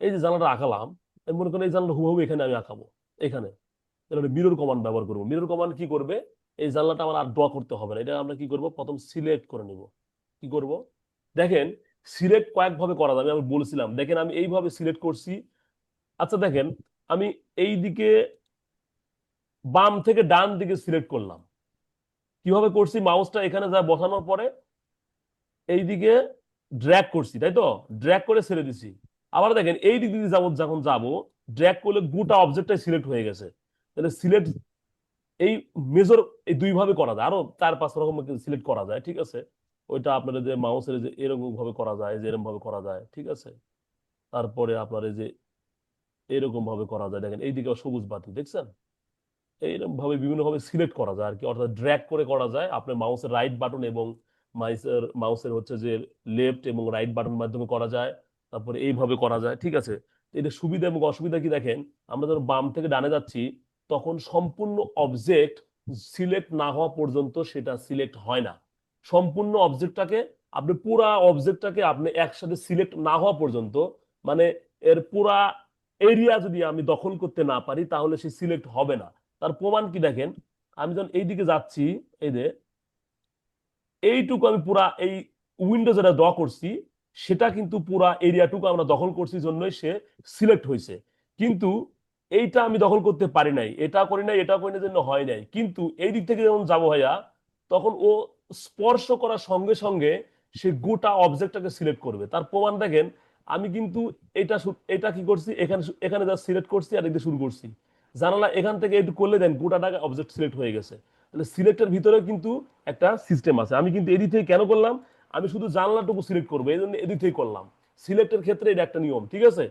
এই যে জানলাটা আঁকালাম, আমি মনে করেন এই জানলাটা হুবহু এখানে আমি আঁকাবো, এখানে তাহলে মিরর কমান্ড ব্যবহার করবো। মিরর কমান্ড কি করবে, এই জানলাটা আমার আর ড্র করতে হবে না, এটা আমরা কি করব, প্রথম সিলেক্ট করে নিব। কি করব, দেখেন সিলেক্ট কয়েক ভাবে করা যাবে, আমি বলছিলাম দেখেন আমি এইভাবে সিলেক্ট করছি। আচ্ছা দেখেন আমি এই দিকে বাম থেকে ডান দিকে সিলেক্ট করলাম, কিভাবে করছি, মাউসটা এখানে যা বসানোর পরে এইদিকে ড্র্যাগ করছি, তাই তো, ড্র্যাগ করে ছেড়ে দিছি। আবার দেখেন এই দিক দিয়ে যাবো, যখন যাবো ড্র্যাগ করলে গোটা অবজেক্টটাই সিলেক্ট হয়ে গেছে। তাহলে সিলেক্ট এই মেজর এই দুই ভাবে করা যায়, আরো 4-5 রকম সিলেক্ট করা যায়, ঠিক আছে। ওইটা আপনার যে মাউসের যে এরকম ভাবে করা যায়, যে এরকম ভাবে করা যায়, ঠিক আছে। তারপরে আপনার এই যে এরকম ভাবে করা যায়, দেখেন এইদিকে সবুজ বাতি দেখছেন, এইরকম ভাবে বিভিন্ন ভাবে সিলেক্ট করা যায় আর কি, অর্থাৎ ড্র্যাগ করে করা যায় আপনার মাউসের রাইট বাটন এবং মাউসের হচ্ছে যে লেফট এবং রাইট বাটন মাধ্যমে করা যায়। তারপরে এইভাবে করা যায়, ঠিক আছে। তো এটা সুবিধা এবং অসুবিধা কি দেখেন, আমরা যখন বাম থেকে ডানে যাচ্ছি তখন সম্পূর্ণ অবজেক্ট সিলেক্ট না হওয়া পর্যন্ত সেটা সিলেক্ট হয় না। সম্পূর্ণ অবজেক্টটাকে আপনি পুরা অবজেক্টটাকে আপনি একসাথে সিলেক্ট না হওয়া পর্যন্ত, মানে এর পুরা এরিয়া যদি আমি দখল করতে না পারি তাহলে সে সিলেক্ট হবে না। তার প্রমাণ কি দেখেন, আমি যখন এইদিকে যাচ্ছি, এই যে এইটুকু আমি পুরা এই উইন্ডো যেটা ড্র করছি সেটা কিন্তু পুরা এরিয়াটুকু আমরা দখল করছি জন্যই সে সিলেক্ট হয়েছে। কিন্তু এইটা আমি দখল করতে পারি নাই, এটা করি নাই, এটা করি না, জন্য হয় নাই। কিন্তু এই দিক থেকে যখন যাবো ভাইয়া, তখন ও স্পর্শ করার সঙ্গে সঙ্গে সে গোটা অবজেক্টটাকে সিলেক্ট করবে। তার প্রমাণ দেখেন, আমি কিন্তু এটা কি করছি, এখানে এখানে যা সিলেক্ট করছি আর এদিকে শুরু করছি, জানালা এখান থেকে একটু করলে দেন গোটাটাকে অবজেক্ট সিলেক্ট হয়ে গেছে। তাহলে সিলেক্টের ভিতরে কিন্তু একটা সিস্টেম আছে। আমি কিন্তু এদিক থেকে কেন করলাম, আমি শুধু জানলাটুকু সিলেক্ট করবো এই জন্য এদিক থেকে করলাম। সিলেক্টের ক্ষেত্রে এটা একটা নিয়ম, ঠিক আছে।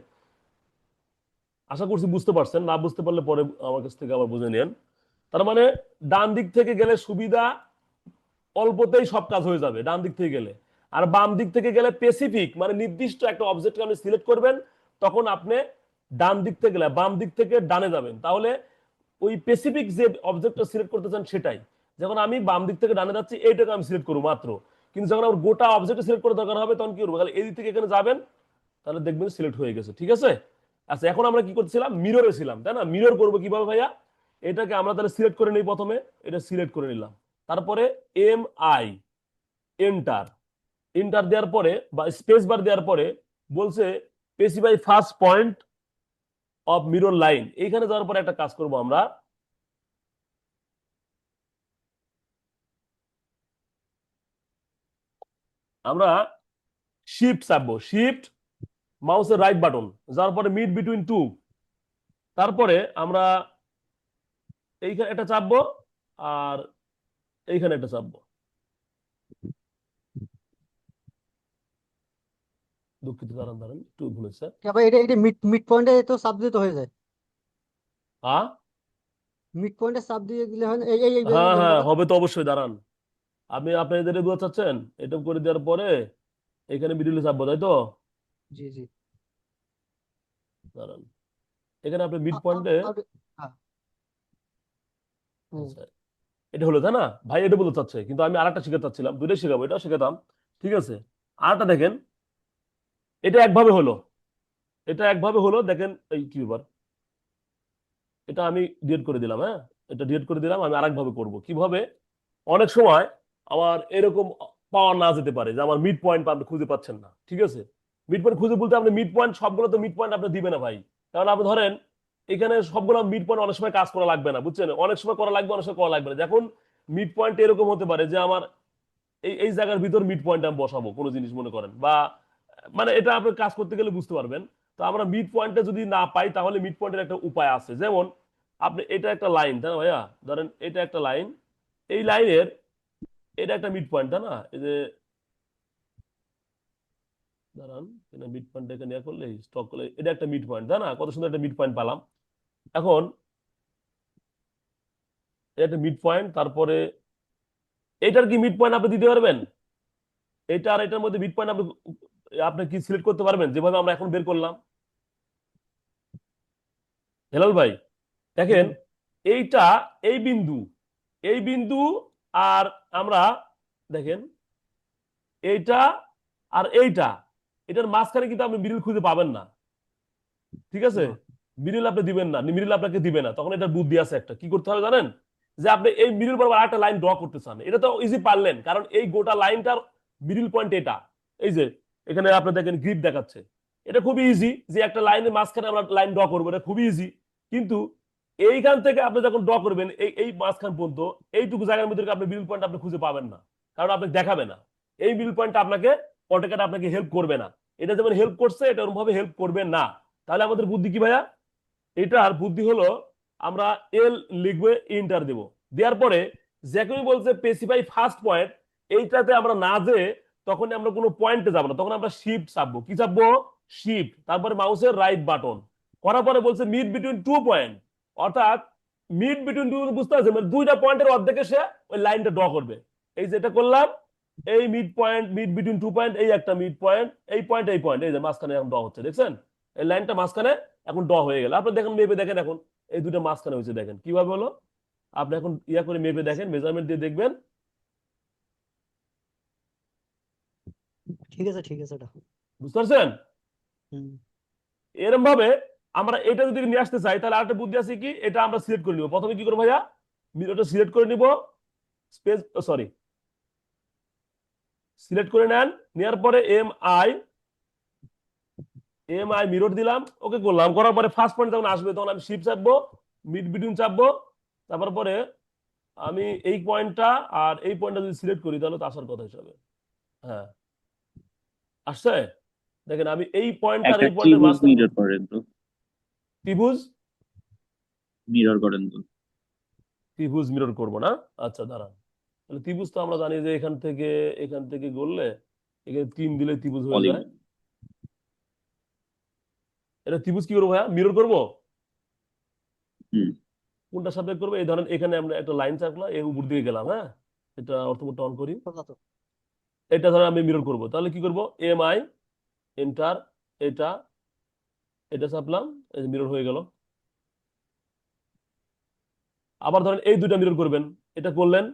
আশা করছি বুঝতে পারছেন, না বুঝতে পারলে পরে আমার কাছ থেকে আবার বুঝে নেন। তার মানে ডান দিক থেকে গেলে সুবিধা, অল্পতেই সব কাজ হয়ে যাবে ডান দিক থেকে গেলে। আর বাম দিক থেকে গেলে স্পেসিফিক মানে নির্দিষ্ট একটা অবজেক্টকে আপনি সিলেক্ট করবেন, তখন আপনি ডান দিক থেকে গেলে বাম দিক থেকে ডানে যাবেন, তাহলে ওই স্পেসিফিক যে অবজেক্টটা সিলেক্ট করতে চান সেটাই। যখন আমি বাম দিক থেকে ডানে যাচ্ছি এইটাকে আমি সিলেক্ট করবো মাত্র, কিন্তু যখন আমার গোটা অবজেক্ট সিলেক্ট করার দরকার হবে তখন কি করবো, তাহলে এই দিক থেকে এখানে যাবেন, তাহলে দেখবেন সিলেক্ট হয়ে গেছে, ঠিক আছে। আচ্ছা এখন আমরা কি করছিলাম, মিররে ছিলাম, তাই না। মিরর করবো কিভাবে ভাইয়া, এটাকে আমরা তাহলে সিলেক্ট করে নিই, প্রথমে এটা সিলেক্ট করে নিলাম, তারপরে MI এন্টার, এন্টার দেওয়ার পরে বা স্পেস বার দেওয়ার পরে বলছে specify first point of mirror line. এইখানে যাওয়ার পরে একটা কাজ করব আমরা, আমরা শিফট চাপবো, শিফট মাউসের রাইট বাটন, যাওয়ার পরে মিড বিটুইন টু, তারপরে আমরা এইখানে একটা চাপবো আর এইখানে একটা চাপবো। দুঃখিত, দাঁড়ান দাঁড়ান একটু ভুল হয়েছে। আবার এটা এটা মিড মিড পয়েন্টে তো সাব দিতে হয়ে যায়। হ্যাঁ মিড পয়েন্টে সাব দিয়ে দিলে হয় না? এই এই এই এই হ্যাঁ হ্যাঁ জায়গাটা। হবে তো অবশ্যই, দাঁড়ান। আপনি আপনাদের বোঝা চাচ্ছেন, এটা করে দেওয়ার পরে এখানে মিডিলে চাপবো, তাই তো। জি জি। দাঁড়ান, এখানে আপনি মিড আ- আ- পয়েন্টে, আর- হ্যাঁ। হুম। আচ্ছা এটা হলো তাই না ভাই, এটা বলতে চাচ্ছে, কিন্তু আমি আরেকটা শিখাতে চাচ্ছিলাম, দুইটাই শেখাবো, এটাও শেখাতাম, ঠিক আছে। আরেকটা দেখেন, এটা একভাবে হলো, এটা একভাবে হলো, দেখেন এই কি ব্যাপার, এটা আমি ডিলিট করে দিলাম, হ্যাঁ এটা ডিলিট করে দিলাম। আমি আরেকভাবে করব, কিভাবে, অনেক সময় আমার এরকম পাওয়া না যেতে পারে যে আমার মিড পয়েন্ট আপনি খুঁজে পাচ্ছেন না, ঠিক আছে। মিড পয়েন্ট খুঁজে বলতে আপনি মিড পয়েন্ট সবগুলো তো মিড পয়েন্ট আপনি দিবে না ভাই, কারণ আপনি ধরেন এখানে সবগুলো মিড পয়েন্ট অনেক সময় কাজ করা লাগবে না, বুঝছেন, অনেক সময় করা লাগবে, অনেক সময় করা লাগবে না। দেখুন মিড পয়েন্ট এরকম হতে পারে যে আমার এই এই জায়গার ভিতর মিড পয়েন্ট আমি বসাবো কোনো জিনিস মনে করেন, বা মানে এটা আপনি কাজ করতে গেলে বুঝতে পারবেন। তো আমরা মিড পয়েন্টে যদি না পাই তাহলে মিড পয়েন্টের একটা উপায় আছে, যেমন আপনি এটা একটা লাইন, তাই না ভাইয়া, ধরেন এটা একটা লাইন, এই লাইনের এটা একটা মিড পয়েন্ট, তাই না, এই যে দাঁড়ান, মিড পয়েন্ট এখানে ইয়া করলে স্টক করলে এটা একটা মিড পয়েন্ট, তাই না, কত সুন্দর একটা মিড পয়েন্ট পেলাম। এখন এটা একটা মিড পয়েন্ট, তারপরে এটার কি মিড পয়েন্ট আপনি দিতে পারবেন, এটা আর এটার মধ্যে মিড পয়েন্ট আপনি আপনি কি সিলেক্ট করতে পারবেন যেভাবে আমরা এখন বের করলাম। হেলাল ভাই দেখেন, হুম। এইটা এই বিন্দু, এই বিন্দু, আর আমরা দেখেন এইটা আর এইটা, এটার মাঝখানে কিন্তু আপনি মিডল খুঁজে পাবেন না, ঠিক আছে? না। মিডল আপনি দিবেন না, মিডল আপনাকে দিবে না, তখন এটার বুদ্ধি আছে একটা, কি করতে হবে জানেন? যে আপনি এই মিডল বরাবর আরেকটা লাইন ড্র করতে চান, এটা তো ইজি পারলেন, কারণ এই গোটা লাইনটার মিডল পয়েন্ট এটা। এই যে এখানে আপনি দেখেন গ্রিপ দেখাচ্ছে, এটা খুবই ইজি যে একটা লাইনের মাঝখানে আমরা লাইন ড্র করবো, এটা খুবই ইজি। কিন্তু এইখান থেকে আপনি যখন ড্র করবেন এই এই মাঝখান পর্যন্ত, এইটুকু জায়গার মধ্যে আপনি মিডল পয়েন্ট আপনি খুঁজে পাবেন না, কারণ আপনাকে দেখাবে না। এই মিডল পয়েন্টটা আপনাকে অটোক্যাড আপনাকে হেল্প করবে না। এটা যেমন হেল্প করছে, এটা ওরকম ভাবে হেল্প করবে না। তাহলে আমাদের বুদ্ধি কি ভাইয়া? এটার বুদ্ধি হলো আমরা এল লিখবো, ইন্টার দেব, দেওয়ার পরে যখনই বলছে স্পেসিফাই ফার্স্ট পয়েন্ট, এইটাতে আমরা না যে তখন আমরা কোনো পয়েন্টে যাবো না, তখন আমরা শিফট চাপবো। কি চাপবো? শিফট, তারপরে মাউসের রাইট বাটন করার পরে বলছে মিড বিটুইন 2 পয়েন্ট, অর্থাৎ মিড বিটুইন 2 বুঝতে পারছেন, মানে দুইটা পয়েন্টের অর্ধেকে সে ওই লাইনটা ড্র করবে। এই যেটা করলাম, এই mid point, mid between 2 point, এই একটা মিড পয়েন্ট, এই পয়েন্ট, এই পয়েন্ট, এই যে মাঝখানে এখন ড্র হচ্ছে, দেখছেন? এই লাইনটা মাঝখানে এখন ড্র হয়ে গেল। আপনি দেখেন, মেপে দেখেন, এখন এই দুটো মাঝখানে হয়েছে, দেখেন কিভাবে হলো। আপনি এখন ইয়া করে মেপে দেখেন, মেজারমেন্ট দিয়ে দেখবেন। ঠিক আছে, ঠিক আছে, এটা বুঝতে পারছেন? হুম। এরকম ভাবে আমরা এটা যদি নিয়ে আসতে চাই, তাহলে আরেকটা বুদ্ধি আছে কি, এটা আমরা সিলেক্ট করে নিব। প্রথমে কি করবো ভাইয়া? ওটা সিলেক্ট করে নিব, স্পেস, সরি, সিলেক্ট করে নেন, নেওয়ার পরে এম আই মিরর দিলাম, ওকে করলাম, করার পরে ফার্স্ট পয়েন্ট যখন আসবে তখন আমি শিফট চাপবো, মিড বিটুইন চাপবো, তারপর পরে আমি এই পয়েন্টটা আর এই পয়েন্টটা যদি সিলেক্ট করি তাহলে তো আসার কথা হিসাবে, হ্যাঁ আসছে। দেখেন আমি এই পয়েন্ট আর একটা এই পয়েন্টের ত্রিভুজ মাঝখানে মিরর করেন তো, ত্রিভুজ, মিরর করেন তো। ত্রিভুজ মিরর করব না? আচ্ছা দাঁড়ান, তাহলে ত্রিভুজ তো আমরা জানি যে এখান থেকে করলে এখানে 3 দিলে ত্রিভুজ হয়ে যায়। পলিগন। এটা ত্রিভুজ কি করবো ভাইয়া? মিরর করবো। হুম। কোনটা সাবজেক্ট করবো? এই ধরেন এখানে আমরা একটা লাইন চাপলাম, এই উপর দিকে গেলাম, হ্যাঁ, এটা অর্থবোধটা অন করি, কথা তো এটা ধরেন আমি মিরর করব, তাহলে কি করব? এম আই এন্টার, এটা এটা চাপলাম, এই মিরর হয়ে গেল। আবার ধরেন এই দুইটা মিরর করবেন, এটা করলেন,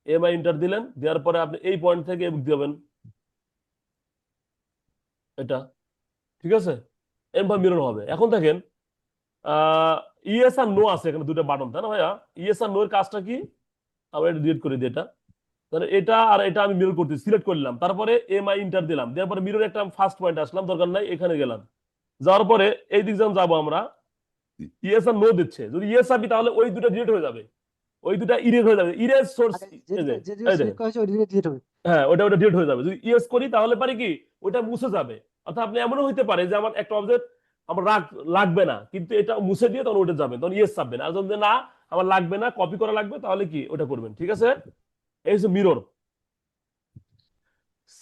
এম আই এন্টার দিলেন, দেওয়ার পরে আপনি এই পয়েন্ট থেকে দিবেন এটা, ঠিক আছে? এরপর মিরর হবে। এখন দেখেন ইয়েস আর নো আছে এখানে দুটো বাটন, তাই না ভাইয়া? ইয়েস আর নো এর কাজটা কি? আমরা এটা ডিলিট করে দিই, এটা তাহলে এটা আর এটা আমি মিরর করতে সিলেক্ট করলাম, তারপরে এম আই ইন্টার দিলাম, দেওয়ার পরে মিরর একটা ফার্স্ট পয়েন্ট আসলাম, দরকার নাই, এখানে গেলাম, যাওয়ার পরে এই দিক যখন যাবো আমরা, ইয়েস আর নো দিচ্ছে, যদি ইয়েস চাপি তাহলে ওই দুটো ডিলিট হয়ে যাবে, ওই দুটা ইরেজ হয়ে যাবে, ইরেজ সোর্স। আগে এই যে, যে এই সিলেক্ট দেখেন, করা হয়েছে ওই দিকে ডিলিট হবে। হ্যাঁ ওটা ওটা ডিলিট হয়ে যাবে। যদি ইয়েস করি তাহলে পারি কি, ওটা মুছে যাবে। অর্থাৎ আপনি এমনও হইতে পারে যে আমার একটা অবজেক্ট আমার লাগবে না, কিন্তু এটা মুছে দিয়ে তখন ওটা যাবে, তখন ইয়েস চাপবেন। আর যদি না আমার লাগবে না, কপি করা লাগবে, তাহলে কি ওটা করবেন, ঠিক আছে? এই যে মিরর।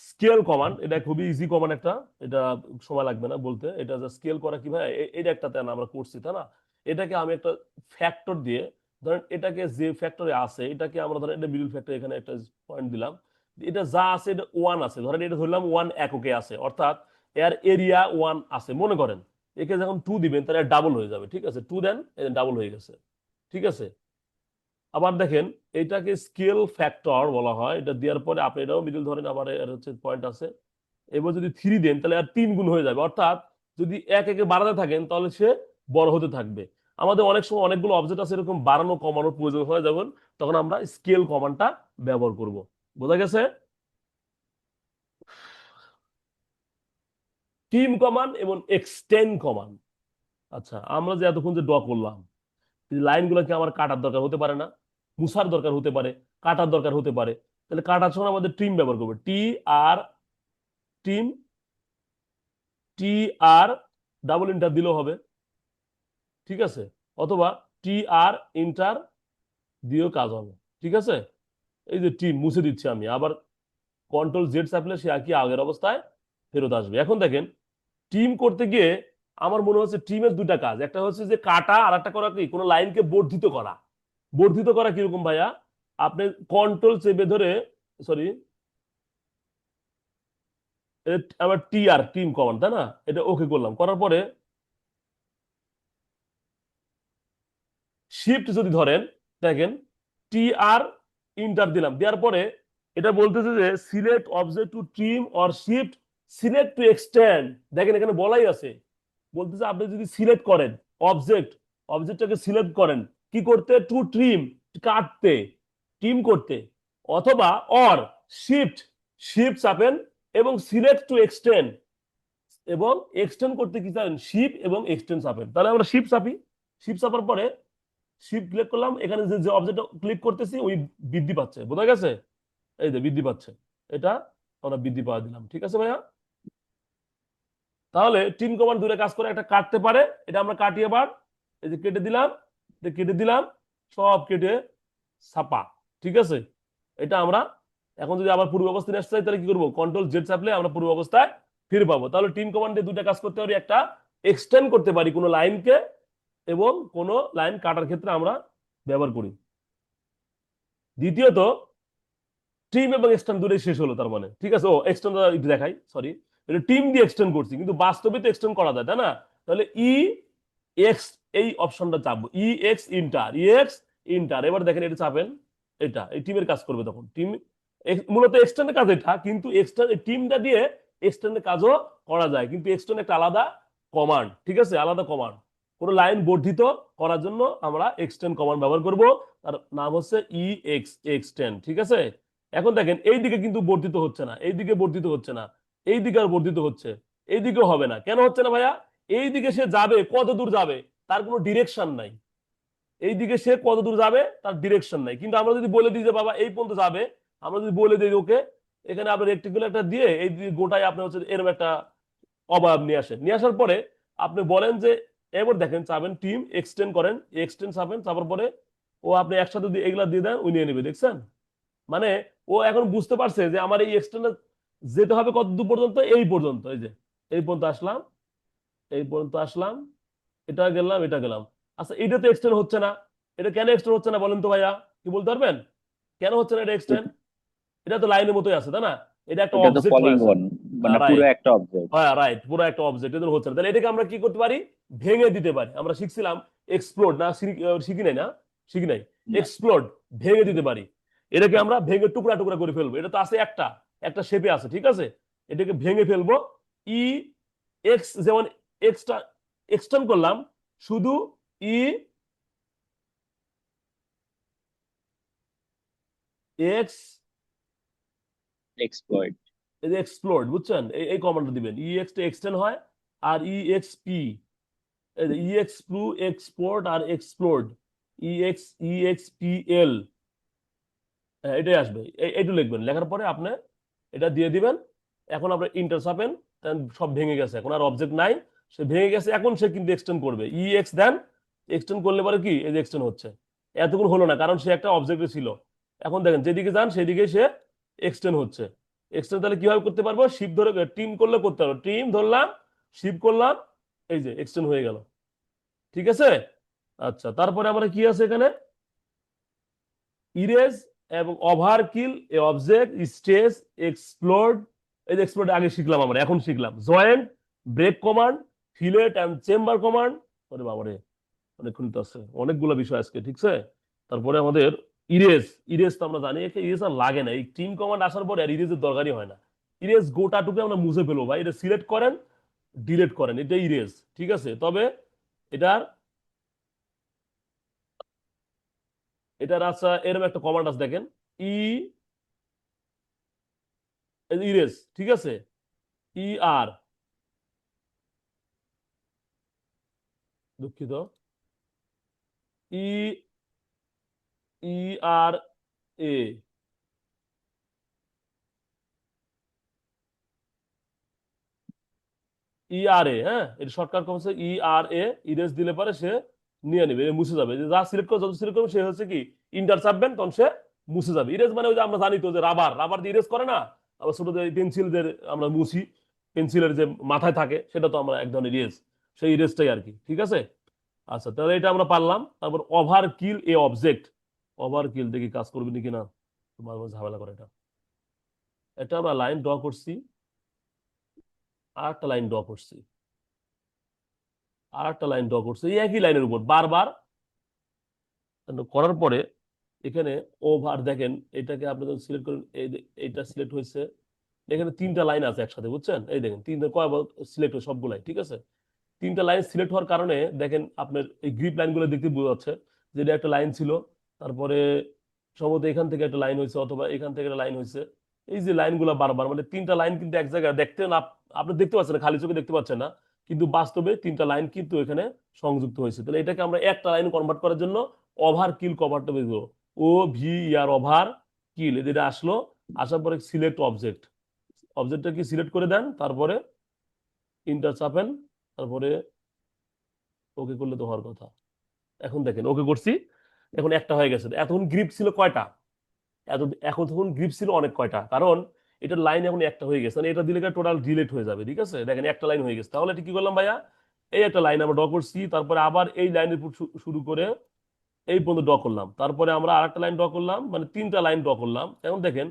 স্কেল কমান্ড, এটা খুবই ইজি কমান্ড একটা, এটা সময় লাগবে না বলতে। এটা যে স্কেল করা কি ভাই, এটা একটা তেনা আমরা করছি, তাই না? এটাকে আমি একটা ফ্যাক্টর দিয়ে, ধরেন এটাকে যে ফ্যাক্টরে আছে, এটাকে আমরা ধরেন এটা মিডল ফ্যাক্টর, এখানে একটা পয়েন্ট দিলাম, এটা যা আছে এটা 1 আছে, ধরেন এটা ধরলাম 1 এককে আছে, অর্থাৎ এর এরিয়া 1 আছে মনে করেন। একে যখন 2 দিবেন তাহলে ডাবল হয়ে যাবে, ঠিক আছে? 2 দেন, ডাবল হয়ে গেছে, ঠিক আছে? আবার দেখেন, এটাকে স্কেল ফ্যাক্টর বলা হয়, এটা দেওয়ার পরে আপনি এটাও মিডল ধরেন, আবার এর হচ্ছে পয়েন্ট আছে, এবার যদি 3 দেন তাহলে আর 3 গুণ হয়ে যাবে, অর্থাৎ যদি একে বাড়াতে থাকেন তাহলে সে বড় হতে থাকবে। আমাদের অনেক সময় অনেকগুলো অবজেক্ট আছে এরকম বাড়ানো কমানোর প্রয়োজন হয়, যখন তখন আমরা স্কেল কমান্ডটা ব্যবহার করব। বোঝা গেছে? ট্রিম কমান্ড এবং এক্সটেন্ড কমান্ড। আচ্ছা, আমরা যে এতক্ষণ যে ড্র করলাম, লাইনগুলো কি আমার কাটার দরকার হতে পারে না? মুছার দরকার হতে পারে, কাটার দরকার হতে পারে। তাহলে কাটার সময় আমাদের ট্রিম ব্যবহার করবো, আর ট্রিম, আর ডাবল ইন্টার দিলেও হবে, ঠিক আছে? অথবা আর ইন্টার দিয়েও কাজ হবে, ঠিক আছে? এই যে ট্রিম মুছে দিচ্ছি আমি, আবার কন্ট্রোল জেড চাপলে সে একই আগের অবস্থায় ফেরত আসবে। এখন দেখেন, টিম করতে গিয়ে আমার মনে হচ্ছে টিমের দুটা কাজ, একটা হচ্ছে যে কাটা, আর একটা করা কি কোনো লাইনকে বর্ধিত করা। বর্ধিত করা কিরকম ভাইয়া? আপনি কন্ট্রোল চেপে ধরে, সরি, আবার টিম কমান্ড, তাই না? এটা ওকে করলাম, করার পরে শিফট যদি ধরেন, দেখেন আর ইন্টার দিলাম, দেওয়ার পরে এটা বলতেছে যে select object to trim or shift select to extend, দেখেন এখানে বলাই আছে, বলতেছে আপনি যদি সিলেক্ট করেন অবজেক্টটাকে সিলেক্ট করেন কি করতে, টু ট্রিম, কাটতে, ট্রিম করতে, অথবা অর শিফট, চাপেন এবং সিলেক্ট টু এক্সটেন্ড, এবং এক্সটেন্ড করতে কি চান, শিফট এবং এক্সটেন্ড চাপেন। তাহলে আমরা শিফট চাপি, শিফট চাপার পরে শিফট ক্লিক করলাম, এখানে যে যে অবজেক্টটা ক্লিক করতেছি ওই বৃদ্ধি পাচ্ছে, বোঝা গেছে, এই যে বৃদ্ধি পাচ্ছে, এটা আমরা বৃদ্ধি পাওয়া দিলাম, ঠিক আছে ভাইয়া। তাহলে টিম কমান্ড দূরে কাজ করে, একটা কাটতে পারে, এটা আমরা কাটি, এবার এই যে কেটে দিলাম, এটা কেটে দিলাম, সব কেটে ছাপা, ঠিক আছে। এটা আমরা এখন যদি আবার পূর্ব অবস্থায় নিয়ে আসতে চাই তাহলে কি করবো, কন্ট্রোল জেড চাপলে আমরা পূর্ব অবস্থায় ফিরে পাবো। তাহলে টিম কমান্ডে দুটা কাজ করতে পারি, একটা এক্সটেন্ড করতে পারি কোনো লাইনকে, এবং কোনো লাইন কাটার ক্ষেত্রে আমরা ব্যবহার করি। দ্বিতীয়ত টিম এবং এক্সটেন্ড দূরে শেষ হলো, তার মানে ঠিক আছে। ও এক্সটেন্ড একটু দেখাই, সরি, এটা টিম দিয়ে এক্সটেন্ড করছি, কিন্তু বাস্তবে তো এক্সটেন্ড করা যায়, তাই না? তাহলে এক্স, এই অপশনটা চাপবো, ইন্টার, এবার দেখেন এটা চাপেন, এটা এই টিমের কাজ করবে, তখন টিম মূলত এক্সটেন্ডের কাজ এটা, কিন্তু এক্সটেন্ড টিমটা দিয়ে এক্সটেন্ডের কাজও করা যায়, কিন্তু এক্সটেন্ড একটা আলাদা কমান্ড, ঠিক আছে, আলাদা কমান্ড। কোনো লাইন বর্ধিত করার জন্য আমরা এক্সটেন্ড কমান্ড ব্যবহার করব, তার নাম হচ্ছে এক্সটেন্ড, ঠিক আছে। এখন দেখেন এই দিকে কিন্তু বর্ধিত হচ্ছে না, এই দিকে বর্ধিত হচ্ছে না, এই দিকে আর বর্ধিত হচ্ছে, এই দিকেও হবে না, কেন হচ্ছে না ভাইয়া? এই দিকে সে যাবে, কত দূর যাবে তার কোনো ডিরেকশন নাই, এই দিকে সে কত দূর যাবে তার ডিরেকশন নাই। কিন্তু আমরা যদি বলে দিই যে বাবা এই পর্যন্ত যাবে, আমরা যদি বলে দিই ওকে, এখানে আপনি রেক্টিকুলার একটা দিয়ে এই গোটায় আপনি হচ্ছে এরকম একটা অবয়ব নিয়ে আসেন, নিয়ে আসার পরে আপনি বলেন যে, এবার দেখেন চাবেন টিম এক্সটেন্ড করেন, এক্সটেন্ড চাবেন, চাপার পরে ও আপনি একসাথে যদি এগুলা দিয়ে দেন ও নিয়ে নেবে, দেখছেন? মানে ও এখন বুঝতে পারছে যে আমার এই এক্সটেন্ডে যেতে হবে কত দূর পর্যন্ত, এই পর্যন্ত, এই যে এই পর্যন্ত আসলাম, এই পর্যন্ত আসলাম, এটা গেলাম, এটা গেলাম। আচ্ছা এটা তো এক্সটেন্ড হচ্ছে না, এটা কেন এক্সটেন্ড হচ্ছে না বলেন তো ভাইয়া, কি বলতে পারবেন কেন হচ্ছে না এটা এক্সটেন্ড? এটা তো লাইনের মতোই আছে, তাই না? এটা একটা এটা তো অবজেক্ট হয়ে আছে, পলিগন, মানে পুরো রাইট, একটা অবজেক্ট। হ্যাঁ রাইট, পুরো একটা অবজেক্ট, এটা হচ্ছে না। তাহলে এটাকে আমরা কি করতে পারি, ভেঙে দিতে পারি। আমরা শিখছিলাম এক্সপ্লোড, না শিখি নাই, না শিখি নাই, না, এক্সপ্লোড, ভেঙে দিতে পারি। এটাকে আমরা ভেঙে টুকরা টুকরা করে ফেলবো, এটা তো আছে একটা একটা শেপে আছে, ঠিক আছে, এটাকে ভেঙে ফেলবো। ই এক্স, যেমন এক্সটা এক্সটেন্ড করলাম, শুধু ই এক্স, এক্সপ্লয়েড। এই যে এক্সপ্লোড, বুঝছেন, এই কমান্ডটা দিবেন, ই এক্স টা এক্সটেন্ড হয়, আর ই এক্স পি, ই এক্স প্রু এক্সপোর্ট আর এক্সপ্লোড, ই এক্স পি এল, এটাই আসবে, এইটু লিখবেন, লেখার পরে আপনি এটা দিয়ে দিবেন। এখন আপনি ইন্টার চাপেন, সব ভেঙে গেছে, এখন আর অবজেক্ট নাই, সে ভেঙে গেছে, এখন সে কিন্তু এক্সটেন্ড করবে, ই এক্স দেন, এক্সটেন্ড করলে পরে কি এই যে এক্সটেন্ড হচ্ছে। এতক্ষণ হলো না, কারণ সে একটা অবজেক্টে ছিল, এখন দেখেন যেদিকে যান সেদিকে সে এক্সটেন্ড হচ্ছে। এক্সটেন্ড তাহলে কিভাবে করতে পারবো, শিপ ধরে টিম করলে করতে পারবো, টিম ধরলাম, শিপ করলাম, এই যে এক্সটেন্ড হয়ে গেল, ঠিক আছে। আচ্ছা তারপরে আমরা কি আছে এখানে, ইরেজ এবং ওভারকিল এ অবজেক্ট, স্টেজ, এক্সপ্লোড, এই যে এক্সপ্লোড আগে শিখলাম আমরা, এখন শিখলাম joint, break command, fillet and chamfer command. ওরে বাবারে, অনেকক্ষণ তো আছে, অনেকগুলো বিষয় আজকে, ঠিক আছে। তারপরে আমাদের ইরেজ, ইরেজ তো আমরা জানি, ইরেজ আর লাগে না, এই টিম কমান্ড আসার পরে আর ইরেজের দরকারই হয় না। ইরেজ গোটাটুকু আমরা মুছে ফেলবো ভাই, এটা সিলেক্ট করেন, ডিলিট করেন, এটা ইরেজ, ঠিক আছে। তবে এটার এটার আচ্ছা এরকম একটা কমান্ড আছে দেখেন, ই ইরেজ, ঠিক আছে, ই আর, দুঃখিত, ই ই আর এ, ই আর এ, হ্যাঁ এটা শর্টকাট কম হচ্ছে ই আর এ, ইরেজ দিলে পরে সে নিয়ে নেবে, এ মুছে যাবে, যে যা সিলেক্ট করে, যত সিলেক্ট করবে সে হচ্ছে কি ইন্টার চাপবেন, তখন সে মুছে যাবে। ইরেজ মানে ওই যে আমরা জানি তো যে রাবার, রাবার দিয়ে ইরেজ করে না, আবার ছোট যে পেন্সিল যে আমরা মুছি, পেন্সিলের যে মাথায় থাকে সেটা তো আমরা এক ধরনের ইরেজ, সেই ইরেজটাই আর কি, ঠিক আছে। আচ্ছা তাহলে এটা আমরা পারলাম। তারপর ওভার কিল এ অবজেক্ট, ওভার কিল দেখি কাজ করবে নাকি না, তোমার ঝামেলা করে এটা। এটা আমরা লাইন ড্র করছি, আর একটা লাইন ড্র করছি, আর একটা লাইন ড্র করছি, এই একই লাইনের উপর বারবার করার পরে এখানে ওভার, দেখেন এটাকে আপনি যখন সিলেক্ট করেন, এইটা সিলেক্ট হয়েছে, এখানে তিনটা লাইন আছে একসাথে, বুঝছেন? এই দেখেন তিনটা কয় সিলেক্ট হয় সবগুলাই, ঠিক আছে? তিনটা লাইন সিলেক্ট হওয়ার কারণে দেখেন আপনার এই গ্রিপ লাইনগুলো দেখতে বোঝা যাচ্ছে যে এটা একটা লাইন ছিল, তারপরে সম্ভবত এখান থেকে একটা লাইন হয়েছে অথবা এখান থেকে একটা লাইন হয়েছে। এই যে লাইনগুলো বারবার মানে তিনটা লাইন কিন্তু এক জায়গায় দেখতে না, আপনি দেখতে পাচ্ছেন না, খালি চোখে দেখতে পাচ্ছেন না, কিন্তু বাস্তবে তিনটা লাইন কিন্তু এখানে সংযুক্ত হয়েছে। তাহলে এটাকে আমরা একটা লাইন কনভার্ট করার জন্য ওভার কিল কভারটা বের করবো। ও ভি আর ওভার কিল, এটা আসলো, আসার পরে সিলেক্ট অবজেক্ট, অবজেক্টটা কি সিলেক্ট করে দেন, তারপরে ইন্টার চাপেন, তারপরে ওকে করলে তো হওয়ার কথা। এখন দেখেন ওকে করছি, এখন একটা হয়ে গেছে। এতক্ষণ গ্রিপ ছিল কয়টা? এত এখন তখন গ্রিপ ছিল অনেক কয়টা, কারণ এটার লাইন এখন একটা হয়ে গেছে, মানে এটা দিলে টোটাল ডিলিট হয়ে যাবে, ঠিক আছে? দেখেন একটা লাইন হয়ে গেছে। তাহলে এটা কি করলাম ভাইয়া, এই একটা লাইন আমরা ড্র করছি, তারপরে আবার এই লাইনের উপর শুরু করে এই পর্যন্ত ড্র করলাম, তারপরে আমরা আরেকটা লাইন ড্র করলাম, মানে তিনটা লাইন ড্র করলাম। এখন দেখেন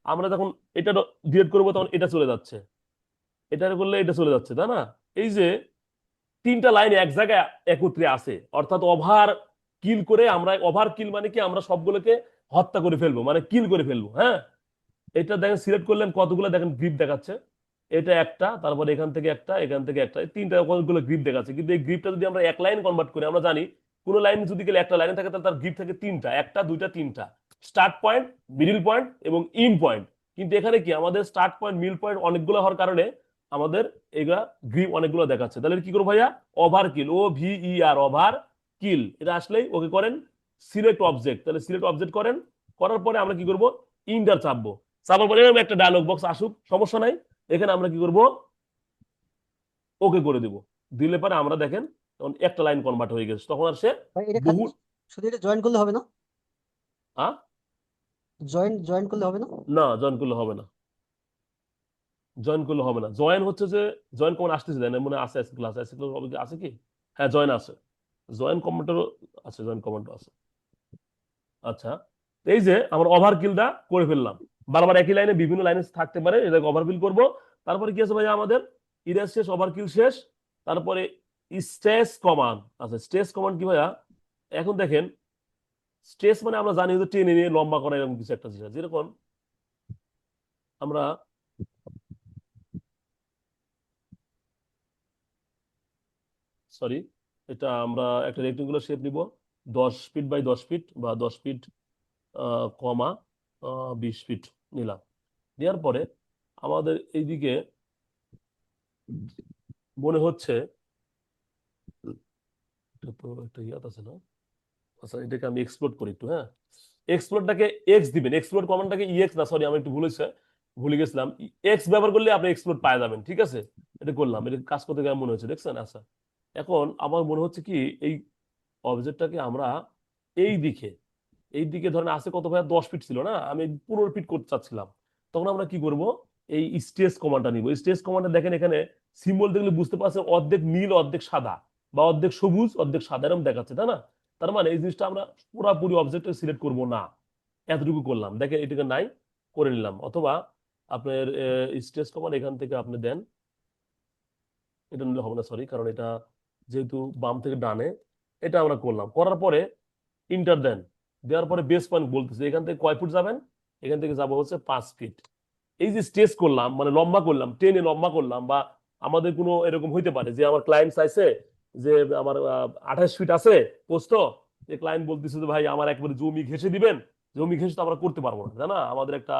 আমরা যখন এটা ডিলিট করবো তখন এটা চলে যাচ্ছে, এটা করলে এটা চলে যাচ্ছে, তাই না? এই যে তিনটা লাইন এক জায়গায় একত্রে আছে, অর্থাৎ ওভার কিল করে আমরা, ওভার কিল মানে কি আমরা সবগুলোকে হত্যা করে ফেলবো, মানে কিল করে ফেলবো, হ্যাঁ। এটা দেখেন সিলেক্ট করলেন কতগুলো দেখেন গ্রিপ দেখাচ্ছে, এটা একটা, তারপর এখান থেকে একটা, এখান থেকে একটা, এই তিনটা কতগুলো গ্রিপ দেখাচ্ছে। কিন্তু এই গ্রিপটা যদি আমরা এক লাইন কনভার্ট করি, আমরা জানি কোন লাইন যদি গেলে একটা লাইনে থাকে তাহলে তার গ্রিপ থাকে তিনটা, একটা দুইটা তিনটা, স্টার্ট পয়েন্ট, মিডিল পয়েন্ট এবং ইন পয়েন্ট। কিন্তু এখানে কি আমাদের স্টার্ট পয়েন্ট মিডল পয়েন্ট অনেকগুলো হওয়ার কারণে আমাদের এগুলা গ্রিপ অনেকগুলো দেখাচ্ছে। তাহলে কি করবো ভাইয়া, ওভার কিল, ও ভি ই আর, ওভার কিল, এটা আসলেই ওকে করেন সিলেক্ট অবজেক্ট। তাহলে সিলেক্ট অবজেক্ট করেন, করার পরে আমরা কি করব, ইন্টার চাপবো, চাপার পরে এরকম একটা ডায়লগ বক্স আসুক, সমস্যা নাই। এখানে আমরা কি করব, ওকে করে দিব, দিলে পরে আমরা দেখেন তখন একটা লাইন কনভার্ট হয়ে গেছে, তখন আর সে ভাই এটা বহু শুধু এটা জয়েন করলে হবে না? হ্যাঁ, জয়েন করলে হবে না? না জয়েন করলে হবে না, জয়েন করলে হবে না। জয়েন হচ্ছে যে জয়েন কমান্ড আসতেছে, দেন মনে আছে, আছে ক্লাস, আছে ক্লাস হবে কি, আছে কি? হ্যাঁ জয়েন আছে, জয়েন কমান্ডারও আছে, জয়েন কমান্ডও আছে। আচ্ছা, এই যে আমরা ওভার কিলটা করে ফেললাম, বারবার একই লাইনে বিভিন্ন লাইনে থাকতে পারে, এটাকে ওভার কিল করবো। তারপরে কি আছে ভাই আমাদের, ইরেজ শেষ, ওভার কিল শেষ, তারপরে স্ট্রেস কমান্ড আছে। স্ট্রেস কমান্ড কি ভাইয়া, এখন দেখেন স্ট্রেস মানে আমরা জানি যে টেনে নিয়ে লম্বা করা, এরকম কিছু একটা জিনিস, যেরকম আমরা সরি, এটা আমরা একটা রেক্টেঙ্গুলার শেপ নিব, 10 ফিট বাই 10 ফিট বা 10 ফিট কমা 20 ফিট নিলাম। দেওয়ার পরে আমাদের এইদিকে মনে হচ্ছে এটা তো একটা ইয়াত আছে না, আচ্ছা এটাকে আমি এক্সপ্লোর করি একটু, হ্যাঁ। এক্সপ্লোরটাকে এক্স দিবেন, এক্সপ্লোর কমান্ডটাকে ইএক্স না, সরি আমি একটু ভুলে গেছিলাম, এক্স ব্যবহার করলে আপনি এক্সপ্লোর পাওয়া যাবেন, ঠিক আছে? এটা করলাম, এটা কাজ করতে কেমন মনে হচ্ছে দেখছেন? আচ্ছা, এখন আমার মনে হচ্ছে কি, এই অবজেক্টটাকে আমরা এই দিকে, এই দিকে ধরেন আছে কত ভাইয়া, 10 ফিট ছিল না, আমি 15 ফিট করতে চাচ্ছিলাম। তখন আমরা কি করব, এই স্টেজ কমান্ডটা নিব। স্টেজ কমান্ডটা দেখেন এখানে সিম্বল দেখলে বুঝতে পারছেন, অর্ধেক নীল অর্ধেক সাদা, বা অর্ধেক সবুজ অর্ধেক সাদা এরকম দেখাচ্ছে, তাই না? তার মানে এই জিনিসটা আমরা পুরোপুরি অবজেক্টে সিলেক্ট করব না, এতটুকু করলাম, দেখেন এটাকে নাই করে নিলাম। অথবা আপনার স্টেজ কমান্ড এখান থেকে আপনি দেন, এটা নিলে হবে না সরি, কারণ এটা যেহেতু বাম থেকে ডানে, এটা আমরা করলাম, করার পরে ইন্টার দেন, দেওয়ার পরে বেস পয়েন্ট বলতেছে এখান থেকে কয় ফুট যাবেন, এখান থেকে যাবো হচ্ছে 5 ফিট। এই যে স্টেজ করলাম মানে লম্বা করলাম, টেনে লম্বা করলাম, বা আমাদের কোনো এরকম হইতে পারে যে আমার ক্লায়েন্ট চাইছে যে আমার 28 ফিট আছে পোস্ত, যে ক্লায়েন্ট বলতেছে যে ভাই আমার একবারে জমি ঘেঁষে দিবেন, জমি ঘেঁষে তো আমরা করতে পারবো না, তাই না? আমাদের একটা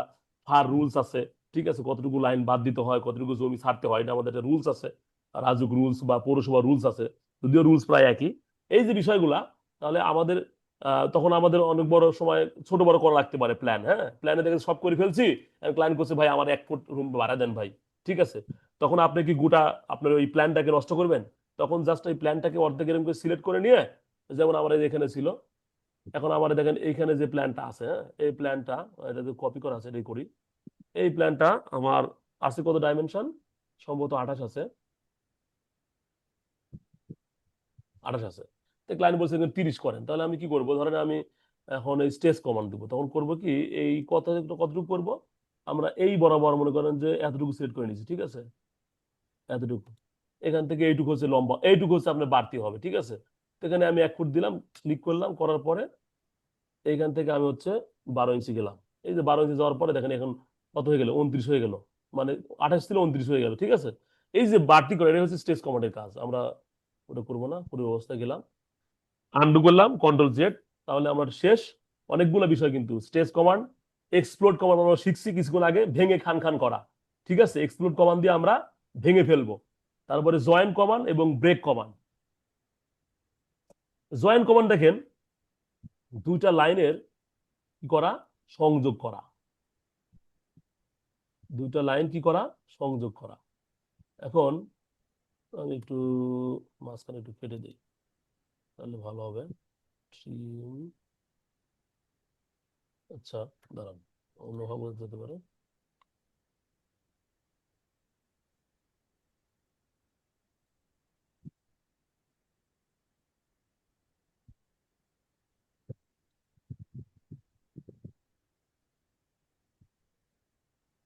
ফার রুলস আছে, ঠিক আছে, কতটুকু লাইন বাদ দিতে হয়, কতটুকু জমি ছাড়তে হয়, এটা আমাদের একটা রুলস আছে, রাজুক রুলস বা পৌরসভা রুলস আছে, যদিও রুলস প্রায় একই। এই যে বিষয়গুলা, তাহলে আমাদের তখন আমাদের অনেক বড় সময় ছোট বড় করা লাগতে পারে প্ল্যান, হ্যাঁ, প্ল্যানে দেখে সব করে ফেলছি, ক্লায়েন্ট করছে ভাই আমার 1 ফুট রুম ভাড়া দেন ভাই, ঠিক আছে? তখন আপনি কি গোটা আপনার ওই প্ল্যানটাকে নষ্ট করবেন? তখন জাস্ট ওই প্ল্যানটাকে অর্ধেক এরকম করে সিলেক্ট করে নিয়ে, যেমন আমার এখানে ছিল, এখন আমার দেখেন এইখানে যে প্ল্যানটা আছে, হ্যাঁ, এই প্ল্যানটা, এটা কপি করা আছে, এটাই করি। এই প্ল্যানটা আমার আছে কত ডাইমেনশন, সম্ভবত 28 আছে, 28 আছে। তো ক্লায়েন্ট বলছে 30 করেন, তাহলে আমি কি করব, ধরেন আমি এখন এই স্টেজ কমান্ড দিব, তখন করব কি, এই কতটুকু করব, আমরা এই বরাবর মনে করেন যে এতটুকু সিলেক্ট করে নিয়েছি, ঠিক আছে, এতটুকু, এখান থেকে এইটুকু হচ্ছে লম্বা, এইটুকু হচ্ছে আপনার বাড়তি হবে, ঠিক আছে? তো এখানে আমি 1 ফুট দিলাম, ক্লিক করলাম, করার পরে এইখান থেকে আমি হচ্ছে 12 ইঞ্চি গেলাম। এই যে 12 ইঞ্চি যাওয়ার পরে দেখেন এখন কত হয়ে গেল, 29 হয়ে গেল, মানে 28 ছিল 29 হয়ে গেল, ঠিক আছে। এই যে বাড়তি করে, এটা হচ্ছে স্টেজ কমান্ডের কাজ। আমরা ওটা করবো না, পুরো অবস্থায় গেলাম, আনডু করলাম, কন্ট্রোল জেড, তাহলে আমার শেষ। অনেকগুলো বিষয় কিন্তু স্টেজ কমান্ড, এক্সপ্লোড কমান্ড আমরা শিখছি কিছুক্ষণ আগে, ভেঙে খান খান করা, ঠিক আছে। এক্সপ্লোড কমান্ড দিয়ে আমরা ভেঙে ফেলবো। তারপরে জয়েন কমান্ড এবং ব্রেক কমান্ড। জয়েন কমান্ড দেখেন, দুইটা লাইনের কি করা, সংযোগ করা, দুইটা লাইন কি করা, সংযোগ করা। এখন আমি একটু মাঝখানে একটু কেটে দিই, তাহলে ভালো হবে। ট্রিম, আচ্ছা দাঁড়ান, অন্যভাবে যেতে পারে।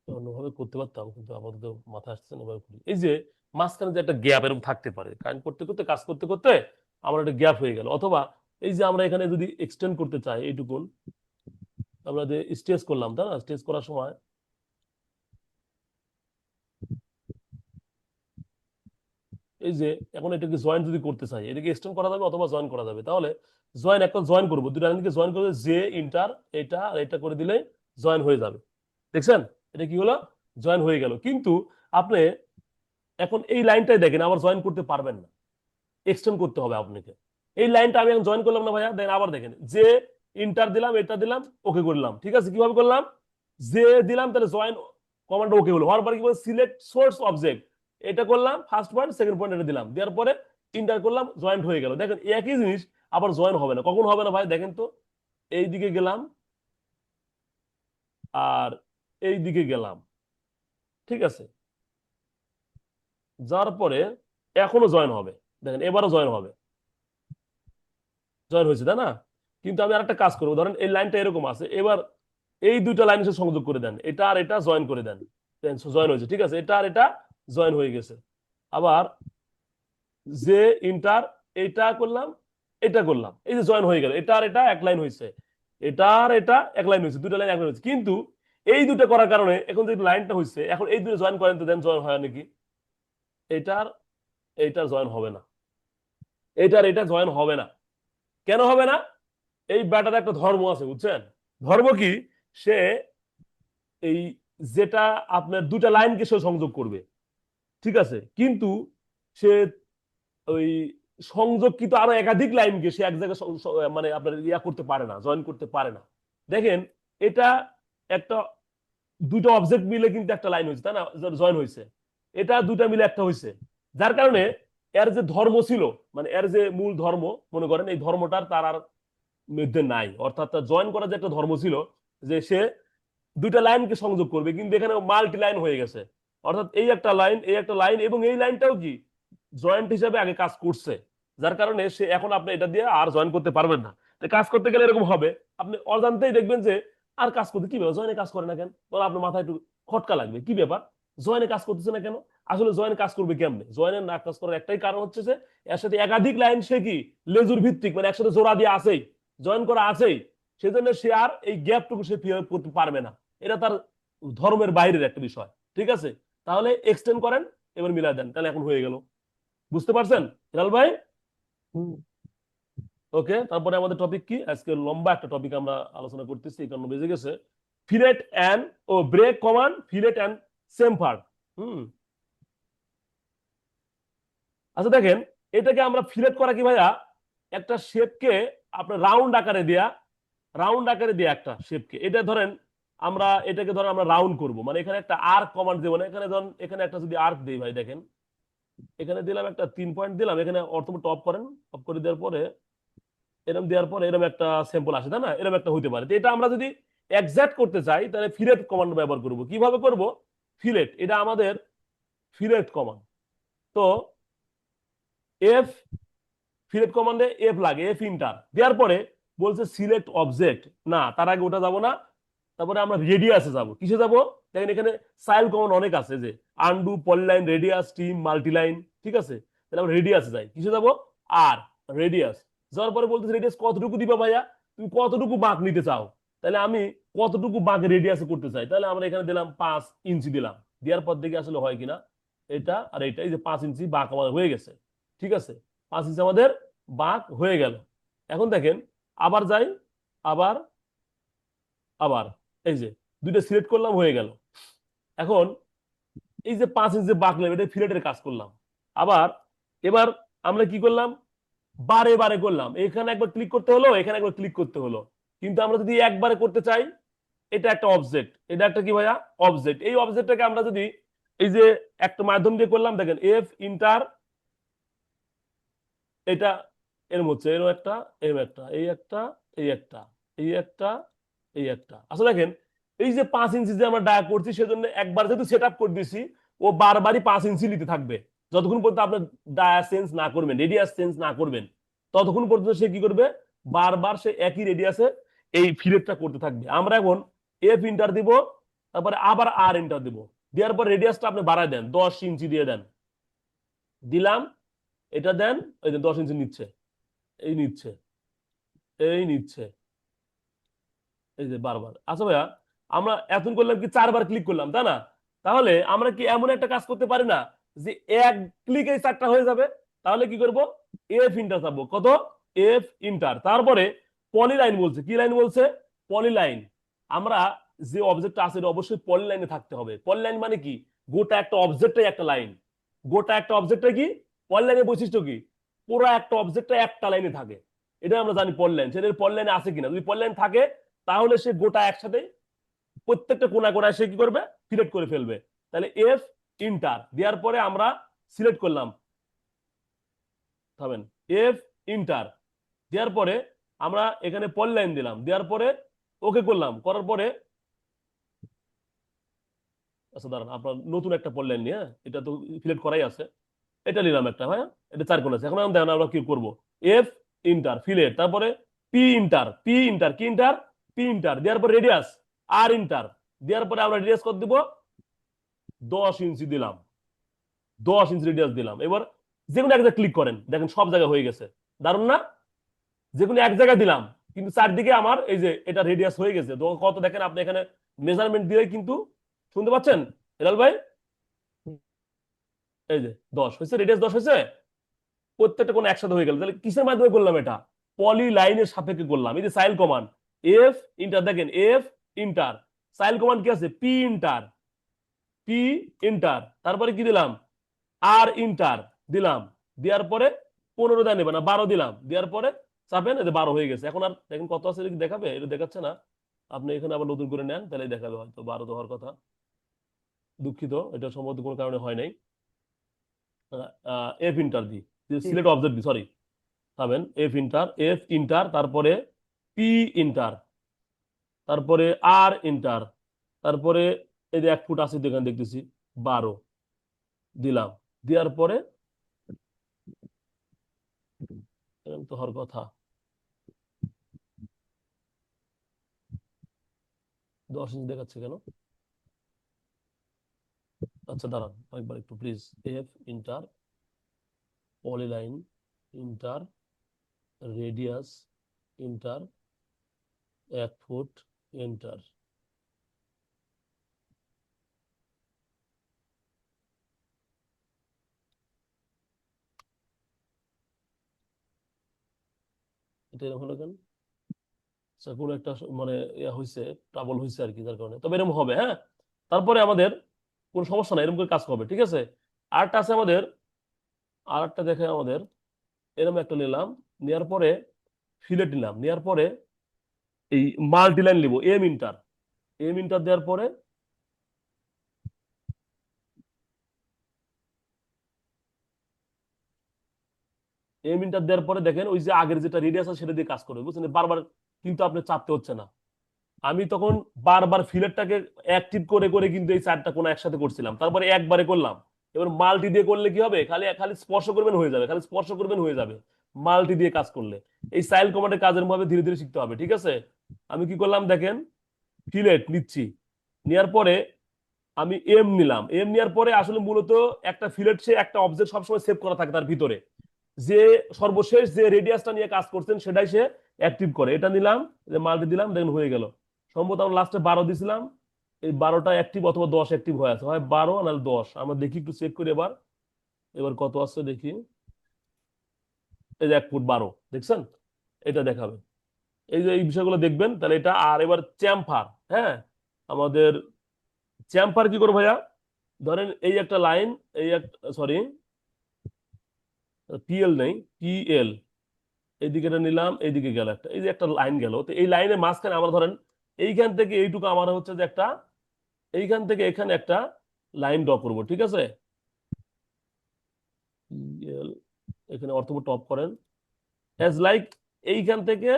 অন্যভাবে করতে পারতাম, কিন্তু আপাতত মাথায় আসছে না, এভাবে করি। এই যে মাঝখানে যে একটা গ্যাপ এরকম থাকতে পারে, কাজ করতে করতে কাজ করতে করতে আমার একটা গ্যাপ হয়ে গেল, অথবা এই যে আমরা এখানে যদি এক্সটেন্ড করতে চাই এইটুকুন, আমরা যে স্টেজ করলাম, তাই না, স্টেজ করার সময় এই যে এখন এটাকে জয়েন যদি করতে চাই, এটাকে এক্সটেন্ড করা যাবে অথবা জয়েন করা যাবে। তাহলে জয়েন, একটা জয়েন করবো, দুটো লাইনকে জয়েন করে যে ইন্টার এটা আর এটা করে দিলে জয়েন হয়ে যাবে। দেখছেন, এটা কি হলো, জয়েন হয়ে গেল। কিন্তু আপনি এখন এই লাইনটাই দেখেন, আবার জয়েন করতে পারবেন না, এক্সটেন্ড করতে হবে আপনাকে। এই লাইনটা আমি এখন জয়েন করলাম না ভাইয়া, দেখেন আবার দেখেন, যে ইন্টার দিলাম, এটা দিলাম, ওকে করলাম, ঠিক আছে। কিভাবে করলাম, যে দিলাম, তাহলে জয়েন কমান্ড ওকে হলো, হওয়ার পরে কি বলে, সিলেক্ট সোর্স অবজেক্ট, এটা করলাম, ফার্স্ট পয়েন্ট সেকেন্ড পয়েন্ট এটা দিলাম, দেওয়ার পরে ইন্টার করলাম, জয়েন্ট হয়ে গেল। দেখেন একই জিনিস আবার জয়েন হবে না, কখন হবে না ভাই, দেখেন তো, এই দিকে গেলাম আর এই দিকে গেলাম, ঠিক আছে, যার পরে এখনো জয়েন হবে, দেখেন এবারও জয়েন হবে, জয়েন হয়েছে, তাই না। কিন্তু আমি আরেকটা কাজ করবো, ধরেন এই লাইনটা এরকম আছে, এবার এই দুইটা লাইনের সাথে সংযোগ করে দেন, এটা আর এটা জয়েন করে দেন, জয়েন হয়েছে, ঠিক আছে, এটা আর এটা জয়েন হয়ে গেছে। আবার যে ইন্টার, এটা করলাম, এটা করলাম, এই যে জয়েন হয়ে গেল, এটা আর এটা এক লাইন হয়েছে, এটা আর এটা এক লাইন হয়েছে, দুটো লাইন এক লাইন হয়েছে। কিন্তু এই দুটো করার কারণে এখন যে লাইনটা হয়েছে, এখন এই দুটো জয়েন করেন তো, দেন জয়েন হয় নাকি, এটার এইটার জয়েন হবে না, এইটার এটা জয়েন হবে না। কেন হবে না, এই ব্যাটার একটা ধর্ম আছে, বুঝছেন। ধর্ম কি, সে এই যেটা আপনার দুটা লাইনকে সে সংযোগ করবে, ঠিক আছে, কিন্তু সে ওই সংযোগকৃত আরো একাধিক লাইনকে সে এক জায়গায় মানে আপনার ইয়া করতে পারে না, জয়েন করতে পারে না। দেখেন এটা একটা, দুটো অবজেক্ট মিলে কিন্তু একটা লাইন হয়েছে, তাই না, জয়েন হয়েছে, এটা দুটা মিলে একটা হয়েছে, যার কারণে এর যে ধর্ম ছিল, মানে এর যে মূল ধর্ম, মনে করেন এই ধর্মটার তার আর মধ্যে নাই, অর্থাৎ তার জয়েন করার যে একটা ধর্ম ছিল, যে সে দুইটা লাইনকে সংযোগ করবে, কিন্তু এখানে মাল্টি লাইন হয়ে গেছে, অর্থাৎ এই একটা লাইন, এই একটা লাইন, এবং এই লাইনটাও কি জয়েন্ট হিসাবে আগে কাজ করছে, যার কারণে সে এখন আপনি এটা দিয়ে আর জয়েন করতে পারবেন না। কাজ করতে গেলে এরকম হবে, আপনি অজান্তেই দেখবেন যে আর কাজ করতে, কি ব্যাপার জয়েনে কাজ করে না কেন, বলে আপনার মাথায় একটু খটকা লাগবে, কি ব্যাপার জয়েনে কাজ করতেছে না কেন। আসলে জয়েনে কাজ করবে কেমনে, জয়েনের না কাজ করার একটাই কারণ হচ্ছে যে এর সাথে একাধিক লাইন সে কি লেজুর ভিত্তিক, মানে একসাথে জোড়া দিয়ে আছেই, জয়েন করা আছেই, সেজন্য সে আর এই গ্যাপটুকু সে ফিল করতে পারবে না। এটা তার ধর্মের বাইরের একটা বিষয়, ঠিক আছে। তাহলে এক্সটেন্ড করেন, এবার মিলাই দেন, তাহলে এখন হয়ে গেল। বুঝতে পারছেন হিলাল ভাই? হুম। ওকে, তারপরে আমাদের টপিক কি, আজকে লম্বা একটা টপিক আমরা আলোচনা করতেছি, এই কারণে বেজে গেছে। ফিলেট এন্ড ও break command, fillet and chamfer. আচ্ছা দেখেন, এটাকে আমরা ফিলেট করা কি ভাইয়া, একটা শেপকে আপনার রাউন্ড আকারে দেয়া, রাউন্ড আকারে দেয়া একটা শেপকে, এটা ধরেন আমরা এটাকে ধরেন আমরা রাউন্ড করব, মানে এখানে একটা আর্ক কমান্ড দেবো না, এখানে ধরেন এখানে একটা যদি আর্ক দেই ভাই, দেখেন এখানে দিলাম একটা 3 পয়েন্ট দিলাম, এখানে অর্থ টপ করেন, টপ করে দেওয়ার পরে এরকম দেওয়ার পরে এরকম একটা স্যাম্পল আসে, তাই না, এরকম একটা হইতে পারে। তো এটা আমরা যদি এক্সাক্ট করতে চাই, তাহলে ফিলেট কমান্ড ব্যবহার করব। কিভাবে করব, ফিলেট, এটা আমাদের ফিলেট কমান্ড। তো এফ, ফিলেট কমান্ডে এফ লাগে, এফ ইন্টার দেওয়ার পরে বলছে সিলেক্ট অবজেক্ট, না তার আগে ওটা যাবো না, তারপরে আমরা রেডিয়াসে যাব। কিসে যাব, দেখেন এখানে সাইল কমান্ড অনেক আছে, যে undo, polyline, radius, team, multiline, ঠিক আছে। তাহলে আমরা রেডিয়াসে যাই, কিসে যাব, আর রেডিয়াস যাওয়ার পরে বলতেছে রেডিয়াস কতটুকু দিবা ভাইয়া, তুমি কতটুকু বাঁক নিতে চাও, তাহলে আমি কতটুকু বাঁক রেডিয়াসে করতে চাই, তাহলে আমরা এখানে দিলাম 5 ইঞ্চি দিলাম, দেওয়ার পর দেখি আসলে হয় কিনা এটা আর এটা, এই যে 5 ইঞ্চি বাঁক আমাদের হয়ে গেছে। ঠিক আছে, 5 ইঞ্চি আমাদের বাঁক হয়ে গেল। এখন দেখেন আবার যাই, আবার আবার এই যে দুইটা সিলেক্ট করলাম, হয়ে গেল। এখন এই যে 5 ইঞ্চি বাঁক নেবে, এটা ফিলেটের কাজ করলাম। আবার এবার আমরা কি করলাম, বারে বারে করলাম, এখানে একবার ক্লিক করতে হলো, এখানে একবার ক্লিক করতে হলো। কিন্তু আমরা যদি একবারে করতে চাই, এটা একটা অবজেক্ট, এটা একটা কি ভাইয়া, অবজেক্ট। এই অবজেক্টটাকে আমরা যদি এই যে একটা মাধ্যম দিয়ে করলাম, দেখেন এফ ইন্টার, এটা এর মধ্যে এরও একটা, এর একটা, এই একটা, এই একটা, এই একটা, এই একটা। আসলে দেখেন এই যে 5 ইঞ্চি যে আমরা ডায়া করছি, সেজন্য একবার যেহেতু সেট আপ করে দিছি, ও বারবারই 5 ইঞ্চি নিতে থাকবে। যতক্ষণ পর্যন্ত আপনার ডায়া চেঞ্জ না করবেন, রেডিয়াস চেঞ্জ না করবেন, ততক্ষণ পর্যন্ত সে কি করবে, বারবার সে একই রেডিয়াসে এই ফিলেটটা করতে থাকবে। আমরা এখন এফ ইন্টার দিব, তারপরে আবার আর ইন্টার দিব, দেওয়ার পর রেডিয়াসটা আপনি বাড়ায় দেন, 10 ইঞ্চি দিয়ে দেন, দিলাম, এটা দেন, এই যে 10 ইঞ্চি নিচ্ছে, এই নিচ্ছে, এই নিচ্ছে, এই যে বারবার। আচ্ছা ভাইয়া, আমরা এখন করলাম কি 4বার ক্লিক করলাম, তাই না? তাহলে আমরা কি এমন একটা কাজ করতে পারি না যে এক ক্লিকে 4টা হয়ে যাবে? তাহলে কি করব, এফ ইন্টার চাপবো, কত, এফ ইন্টার, তারপরে পলিলাইন বলছে, কি লাইন বলছে, পলিলাইন। আমরা যে অবজেক্টটা আছে এটা অবশ্যই পলিলাইনে থাকতে হবে। পলিলাইন মানে কি, গোটা একটা অবজেক্টটাই একটা লাইন, গোটা একটা অবজেক্টটা কি, পলিলাইনের বৈশিষ্ট্য কি, পুরো একটা অবজেক্টটা একটা লাইনে থাকে। এটা আমরা জানি পলিলাইন, সেটা পলিলাইনে আছে কিনা, যদি পলিলাইন থাকে তাহলে সে গোটা একসাথে প্রত্যেকটা কোনা কোনায় সে কি করবে, সিলেক্ট করে ফেলবে। তাহলে এফ ইন্টার দেওয়ার পরে আমরা সিলেক্ট করলাম, থামেন, এফ ইন্টার দেওয়ার পরে আমরা এখানে পলিলাইন দিলাম, দেওয়ার পরে ওকে করলাম, করার পরে আচ্ছা দাঁড়ান, আপনার নতুন একটা পলিলাইন নিয়ে, এটা তো সিলেক্ট করাই আছে, এটা নিলাম একটা, হ্যাঁ এটা 4 কোণ আছে। এখন আমরা দেখেন আমরা কি করব, এফ ইন্টার ফিলেট, তারপরে পি ইন্টার, পি ইন্টার, কি ইন্টার, পি ইন্টার দেওয়ার পর রেডিয়াস আর ইন্টার দেওয়ার পরে আমরা রেডিয়াস কত দিব, 10 ইঞ্চি দিলাম, 10 ইঞ্চি রেডিয়াস দিলাম। এবার যে কোনো এক জায়গায় ক্লিক করেন, দেখেন সব জায়গায় হয়ে গেছে, দারুন না? যে কোনো এক জায়গায় দিলাম, কিন্তু চারদিকে আমার এই যে এটা রেডিয়াস হয়ে গেছে। তো কত দেখেন আপনি এখানে মেজারমেন্ট দিয়ে, কিন্তু শুনতে পাচ্ছেন হেলাল ভাই, এই যে 10 হয়েছে, রেডিয়াস 10 হয়েছে, প্রত্যেকটা কোন একসাথে হয়ে গেল। তাহলে কিসের মাধ্যমে করলাম, এটা পলি লাইনের সাপেক্ষে করলাম। এই যে সাইল কমান্ড, এফ ইন্টার, দেখেন এফ ইন্টার, সাইল কমান্ড কি আছে, পি ইন্টার, পি ইন্টার, তারপরে কি দিলাম, আর ইন্টার দিলাম, দেওয়ার পরে 15 দেওয়া নেবে না, 12 দিলাম, দেওয়ার পরে চাপেন, এই যে 12 হয়ে গেছে। এখন আর দেখেন কত আছে, এটা কি দেখাবে, এটা দেখাচ্ছে না। আপনি এখানে আবার নতুন করে নেন, তাহলে দেখাবে, হয়তো 12 তো হওয়ার কথা, দুঃখিত, এটা সম্ভবত কোনো কারণে হয় নাই। F inter the, select object the, sorry, পাবেন এফ ইন্টার, এফ ইন্টার, তারপরে পি ইন্টার, তারপরে আর ইন্টার, তারপরে এই যে 1 ফুট আছে এখানে দেখতেছি, 12 দিলাম, দেওয়ার পরে এরকম তো হওয়ার কথা, 10 ইঞ্চি দেখাচ্ছে কেন? আচ্ছা দাঁড়ান একবার একটু please, F inter, polyline inter, radius inter, 1 foot enter. এটা এরকম হলো কেন? আচ্ছা, কোনো একটা মানে ইয়া হয়েছে, ট্রাবল হয়েছে আর কি, যার কারণে, তবে এরকম হবে, হ্যাঁ। তারপরে আমাদের কোনো সমস্যা নাই, এরকম করে কাজ হবে, ঠিক আছে। আরেকটা আছে আমাদের, আরেকটা দেখে আমাদের এরকম একটা নিলাম, নেওয়ার পরে ফিলেট নিলাম, নেওয়ার পরে এই মাল্টি লাইন নিব, এম ইন্টার, এম ইন্টার দেওয়ার পরে এম ইন্টার দেওয়ার পরে দেখেন ওই যে আগের যেটা রেডিয়াস আছে সেটা দিয়ে কাজ করবে, বুঝছেন, বারবার কিন্তু আপনি চাপতে হচ্ছে না। আমি তখন বারবার ফিলেটটাকে অ্যাক্টিভ করে করে কিন্তু এই 4টা কোণ একসাথে করছিলাম, তারপরে একবারে করলাম। এবার মাল্টি দিয়ে করলে কি হবে, খালি খালি স্পর্শ করবেন হয়ে যাবে, খালি স্পর্শ করবেন হয়ে যাবে, মাল্টি দিয়ে কাজ করলে। এই সাইল কমান্ডের কাজের ভাবে ধীরে ধীরে শিখতে হবে, ঠিক আছে। আমি কি করলাম দেখেন, ফিলেট নিচ্ছি, নেওয়ার পরে আমি এম নিলাম, এম নেওয়ার পরে আসলে মূলত একটা ফিলেট সে একটা অবজেক্ট সবসময় সেভ করা থাকে তার ভিতরে, যে সর্বশেষ যে রেডিয়াসটা নিয়ে কাজ করছেন সেটাই সে অ্যাক্টিভ করে। এটা নিলাম, মাল্টি দিলাম, দেখেন হয়ে গেল। সম্ভবত আমরা লাস্টে 12 দিছিলাম, এই 12টা অ্যাক্টিভ অথবা 10 অ্যাক্টিভ হয়ে আছে, হয় 12 নাহলে 10। আমরা দেখি, একটু চেক করি এবার। এবার কত আছে দেখি। এই যে 1 ফুট 12 দেখছেন, এটা দেখাবে। এই যে এই বিষয়গুলো দেখবেন তাহলে এটা। আর এবার চ্যাম্পার, হ্যাঁ, আমাদের চ্যাম্পার কি করবো ভাইয়া? ধরেন এই একটা লাইন, এই একটা, সরি, পিএল নেই, পিএল, এইদিকে এটা নিলাম, এইদিকে গেল একটা, এই যে একটা লাইন গেল, তো এই লাইনের মাঝখানে আমরা ধরেন এইখান থেকে এইটুকু আমার হচ্ছে যে একটা, এইখান থেকে এখানে একটা লাইন ড্র করবো, ঠিক আছে? PL, এখানে অর্থবোধ টপ করেন, অ্যাজ লাইক এইখান থেকে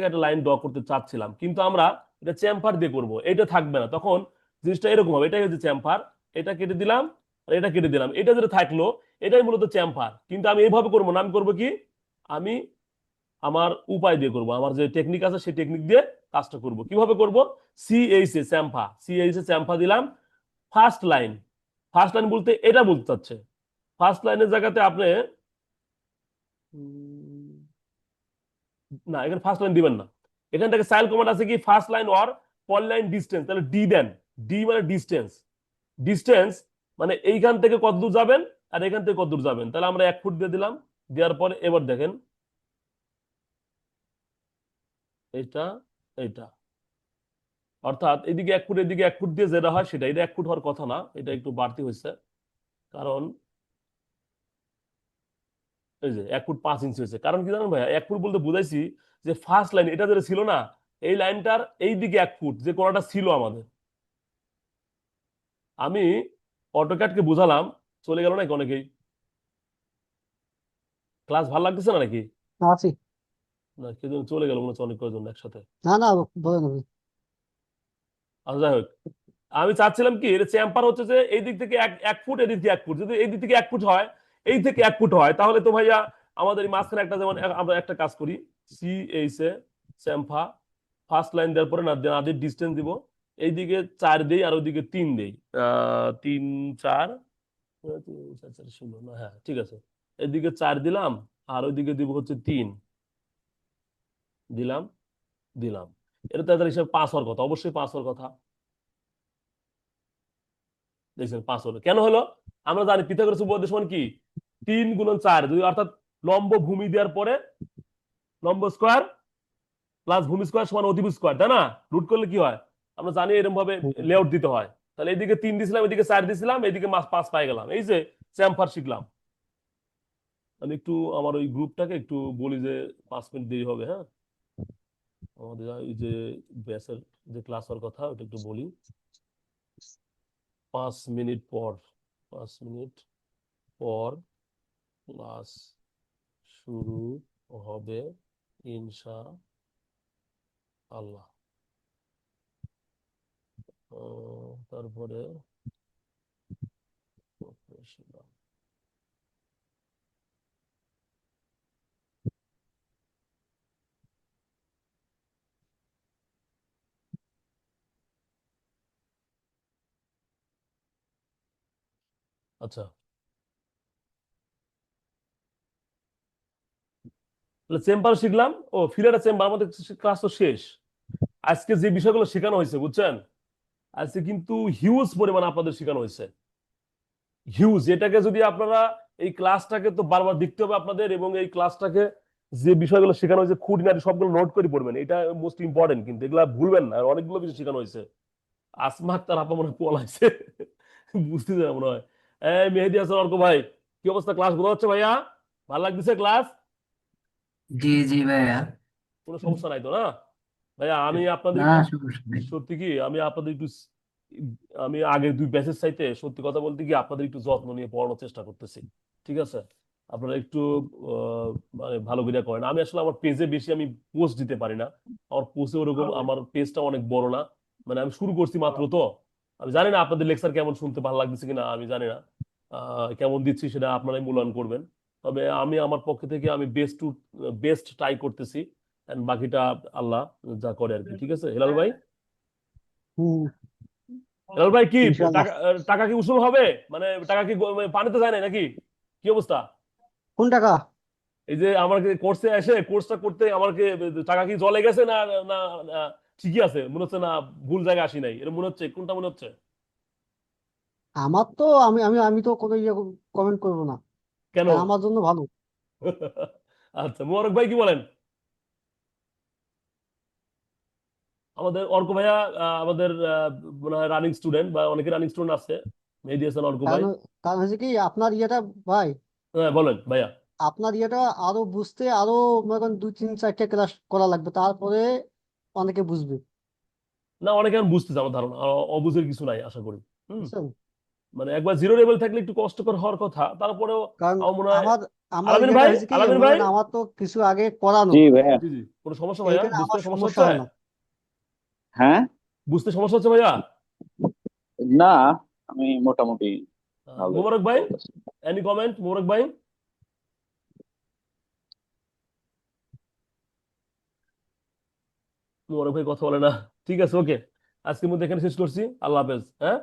একটা লাইন ড্র করতে চাচ্ছিলাম, কিন্তু আমরা এটা চেম্পার দিয়ে করব, এটা থাকবে না, তখন জিনিসটা এরকম হবে। এটাই হচ্ছে চেম্পার, এটা কেটে দিলাম আর এটা কেটে দিলাম, এটা যেটা থাকলো এটাই মূলত চেম্পার। কিন্তু আমি এইভাবে করবো না, আমি করবো কি, আমি আমার উপায় দিয়ে করব, আমার যে টেকনিক আছে সেই টেকনিক দিয়ে কাজটা করব। কিভাবে করব? সিএইচ এ চ্যাম্পা, সিএইচ এ চ্যাম্পা দিলাম। ফার্স্ট লাইন, ফার্স্ট লাইন বলতে এটা বলতে চাচ্ছে, ফার্স্ট লাইনের জায়গাতে আপনি না, এখানে ফার্স্ট লাইন দিবেন না। এখান থেকে সাইল কমান্ড আছে কি, first line or Paul line distance, তাহলে ডি দেন। ডি মানে ডিস্টেন্স, ডিস্টেন্স মানে এইখান থেকে কত দূর যাবেন আর এখান থেকে কত দূর যাবেন, তাহলে আমরা 1 ফুট দিয়ে দিলাম। দেওয়ার পরে এবার দেখেন এটা, এটা, অর্থাৎ এদিকে 1 ফুট এদিকে 1 ফুট দিয়ে যেটা হয় সেটা, এটা 1 ফুট হওয়ার কথা না, এটা একটু বাড়তি হয়েছে, কারণ এই যে 1 ফুট 5 ইঞ্চি হয়েছে। কারণ কি জানেন ভাইয়া, 1 ফুট বলতে বুঝাইছি যে ফার্স্ট লাইন এটা যেটা ছিল না, এই লাইনটার এই দিকে 1 ফুট যে কোণাটা ছিল আমাদের, আমি অটোক্যাডকে বুঝালাম, চলে গেল নাকি অনেকেই? ক্লাস ভালো লাগতেছে না নাকি? আছি। না, কেউ যেন চলে গেল মনে হচ্ছে অনেক কয়েকজন একসাথে। না না, বলেন আপনি। আচ্ছা যাই হোক, আমি চাচ্ছিলাম কি, এটা চেম্পার হচ্ছে যে এই দিক থেকে 1 ফুট, এদিক থেকে 1 ফুট, যদি এই দিক থেকে 1 ফুট হয়, এই থেকে 1 ফুট হয়, তাহলে তো ভাইয়া আমাদের এই মাঝখানে একটা, যেমন আমরা একটা কাজ করি, C H A chamfer, first line দেওয়ার পরে না নাদের ডিস্টেন্স দিব, এইদিকে 4 দেই আর ওইদিকে 3 দেই, 3 4, 3 4 4 0 না, হ্যাঁ ঠিক আছে, এদিকে 4 দিলাম আর ওইদিকে দিব হচ্ছে 3 দিলাম, দিলাম। এটা তাদের হিসাবে 5 হওয়ার কথা, অবশ্যই 5 হওয়ার কথা। দেখছেন 5 হলো, কেন হলো? আমরা জানি পিথাগোরাস উপপাদ্য সমান কি, 3 গুণন 4, যদি অর্থাৎ লম্ব ভূমি দেওয়ার পরে লম্ব স্কোয়ার প্লাস ভূমি স্কোয়ার সমান অতিভুজ স্কোয়ার, তাই না? রুট করলে কি হয় আমরা জানি, এরকম ভাবে লেআউট দিতে হয়। তাহলে এদিকে 3 দিছিলাম, এদিকে 4 দিছিলাম, এদিকে 5 পাই গেলাম, এই যে চ্যাম্পার শিখলাম। আমি একটু আমার ওই গ্রুপটাকে একটু বলি যে 5 মিনিট দেরি হবে, হ্যাঁ, আমাদের এই যে ব্যাসের যে ক্লাস হওয়ার কথা ওটা একটু বলি। 5 মিনিট পর, 5 মিনিট পর ক্লাস শুরু হবে ইনশা আল্লাহ। তারপরে আচ্ছা, চেম্বার শিখলাম, ও ফিলার চেম্বার, আমাদের ক্লাস তো শেষ। আজকে যে বিষয়গুলো শেখানো হয়েছে বুঝছেন, আজকে কিন্তু হিউজ পরিমাণ আপনাদের শেখানো হয়েছে, হিউজ। এটাকে যদি আপনারা এই ক্লাসটাকে তো বারবার দেখতে হবে আপনাদের, এবং এই ক্লাসটাকে যে বিষয়গুলো শেখানো হয়েছে খুঁটিনাটি সবগুলো নোট করে পড়বেন, এটা মোস্ট ইম্পর্টেন্ট, কিন্তু এগুলা ভুলবেন না, আর অনেকগুলো বিষয় শেখানো হয়েছে। আসমাত তার আপা মনে হয় পলাইছে, বুঝতে চাই মনে হয়। এই মেহেদি হাসান অর্ক ভাই, কি অবস্থা? ক্লাস বোঝা হচ্ছে ভাইয়া? ভালো লাগতেছে ক্লাস? জি জি ভাইয়া। কোনো সমস্যা নাই তো না ভাইয়া? আমি আপনাদের না, একটু, সমস্যা নেই। সত্যি কি আমি আপনাদের একটু আমি আগে 2 ব্যাচের চাইতে সত্যি কথা বলতে কি আপনাদের একটু যত্ন নিয়ে পড়ানোর চেষ্টা করতেছি, ঠিক আছে? আপনারা একটু আহ, মানে ভালো করে করেন। আমি আসলে আমার পেজে বেশি আমি পোস্ট দিতে পারি না, আমার পোস্টে ওরকম, আমার পেজটা অনেক বড় না, মানে আমি শুরু করছি মাত্র তো। আমি জানি না আপনাদের লেকচার কেমন, শুনতে ভালো লাগতেছে কিনা আমি জানি না, কেমন দিচ্ছি সেটা আপনারাই মূল্যায়ন করবেন। তবে আমি আমার পক্ষ থেকে আমি বেস্ট ট্রাই করতেছি, and বাকিটা আল্লাহ যা করে আর কি, ঠিক আছে? হেলাল ভাই, হুম। হেলাল ভাই কি ইনশাআল্লাহ। টাকা, টাকা কি উসুল হবে? মানে টাকা কি মানে পানিতে যায় না নাকি? কি অবস্থা? কোন টাকা? এই যে আমাকে কোর্সে এসে কোর্সটা করতে আমাকে টাকা কি জলে গেছে না, না, না, ঠিকই আছে মনে হচ্ছে না, ভুল জায়গায় আসি নাই, এরকম মনে হচ্ছে, কোনটা মনে হচ্ছে? আমার তো আমি তো কোনো ইয়ে কমেন্ট করবো না, কেন? কারণ আমার জন্য ভালো। আচ্ছা, মোবারক ভাই কি বলেন? আমাদের অর্ক ভাইয়া আমাদের মনে হয় রানিং স্টুডেন্ট বা অনেকে রানিং স্টুডেন্ট আছে, মেহেদী হাসান অর্ক ভাই। কারণ কারণ হচ্ছে কি আপনার ইয়েটা ভাই, হ্যাঁ বলেন ভাইয়া। আপনার ইয়েটা আরো বুঝতে আরো মনে করেন 2 3 4টে ক্লাস করা লাগবে, তারপরে অনেকে বুঝবে, না, অনেকে আমি বুঝতেছে, আমার ধারণা অবুঝের কিছু নাই আশা করি। হুম। বুঝছেন? মানে একবার জিরো লেভেল থাকলে একটু কষ্টকর হওয়ার কথা, তারপরেও কারণ আমার মনে হয়। আমার আমার আলামিন ইয়েটা ভাই, হয়েছে কি আলামিন মনে ভাই। করেন আমার তো কিছু আগে করানো, জি ভাইয়া। জি জি, কোনো সমস্যা এই ভাইয়া, কারণে বুঝতে আমার সমস্যা সমস্যা হচ্ছে? হয় না। হ্যাঁ। বুঝতে সমস্যা হচ্ছে ভাইয়া? না, আমি মোটামুটি ভালো মোবারক ভাই, বলতেছি। এনি কমেন্ট মোবারক ভাই? মোবারক ভাই কথা বলে না। ঠিক আছে, ওকে, আজকের মধ্যে এখানে শেষ করছি, আল্লাহ হাফেজ, হ্যাঁ।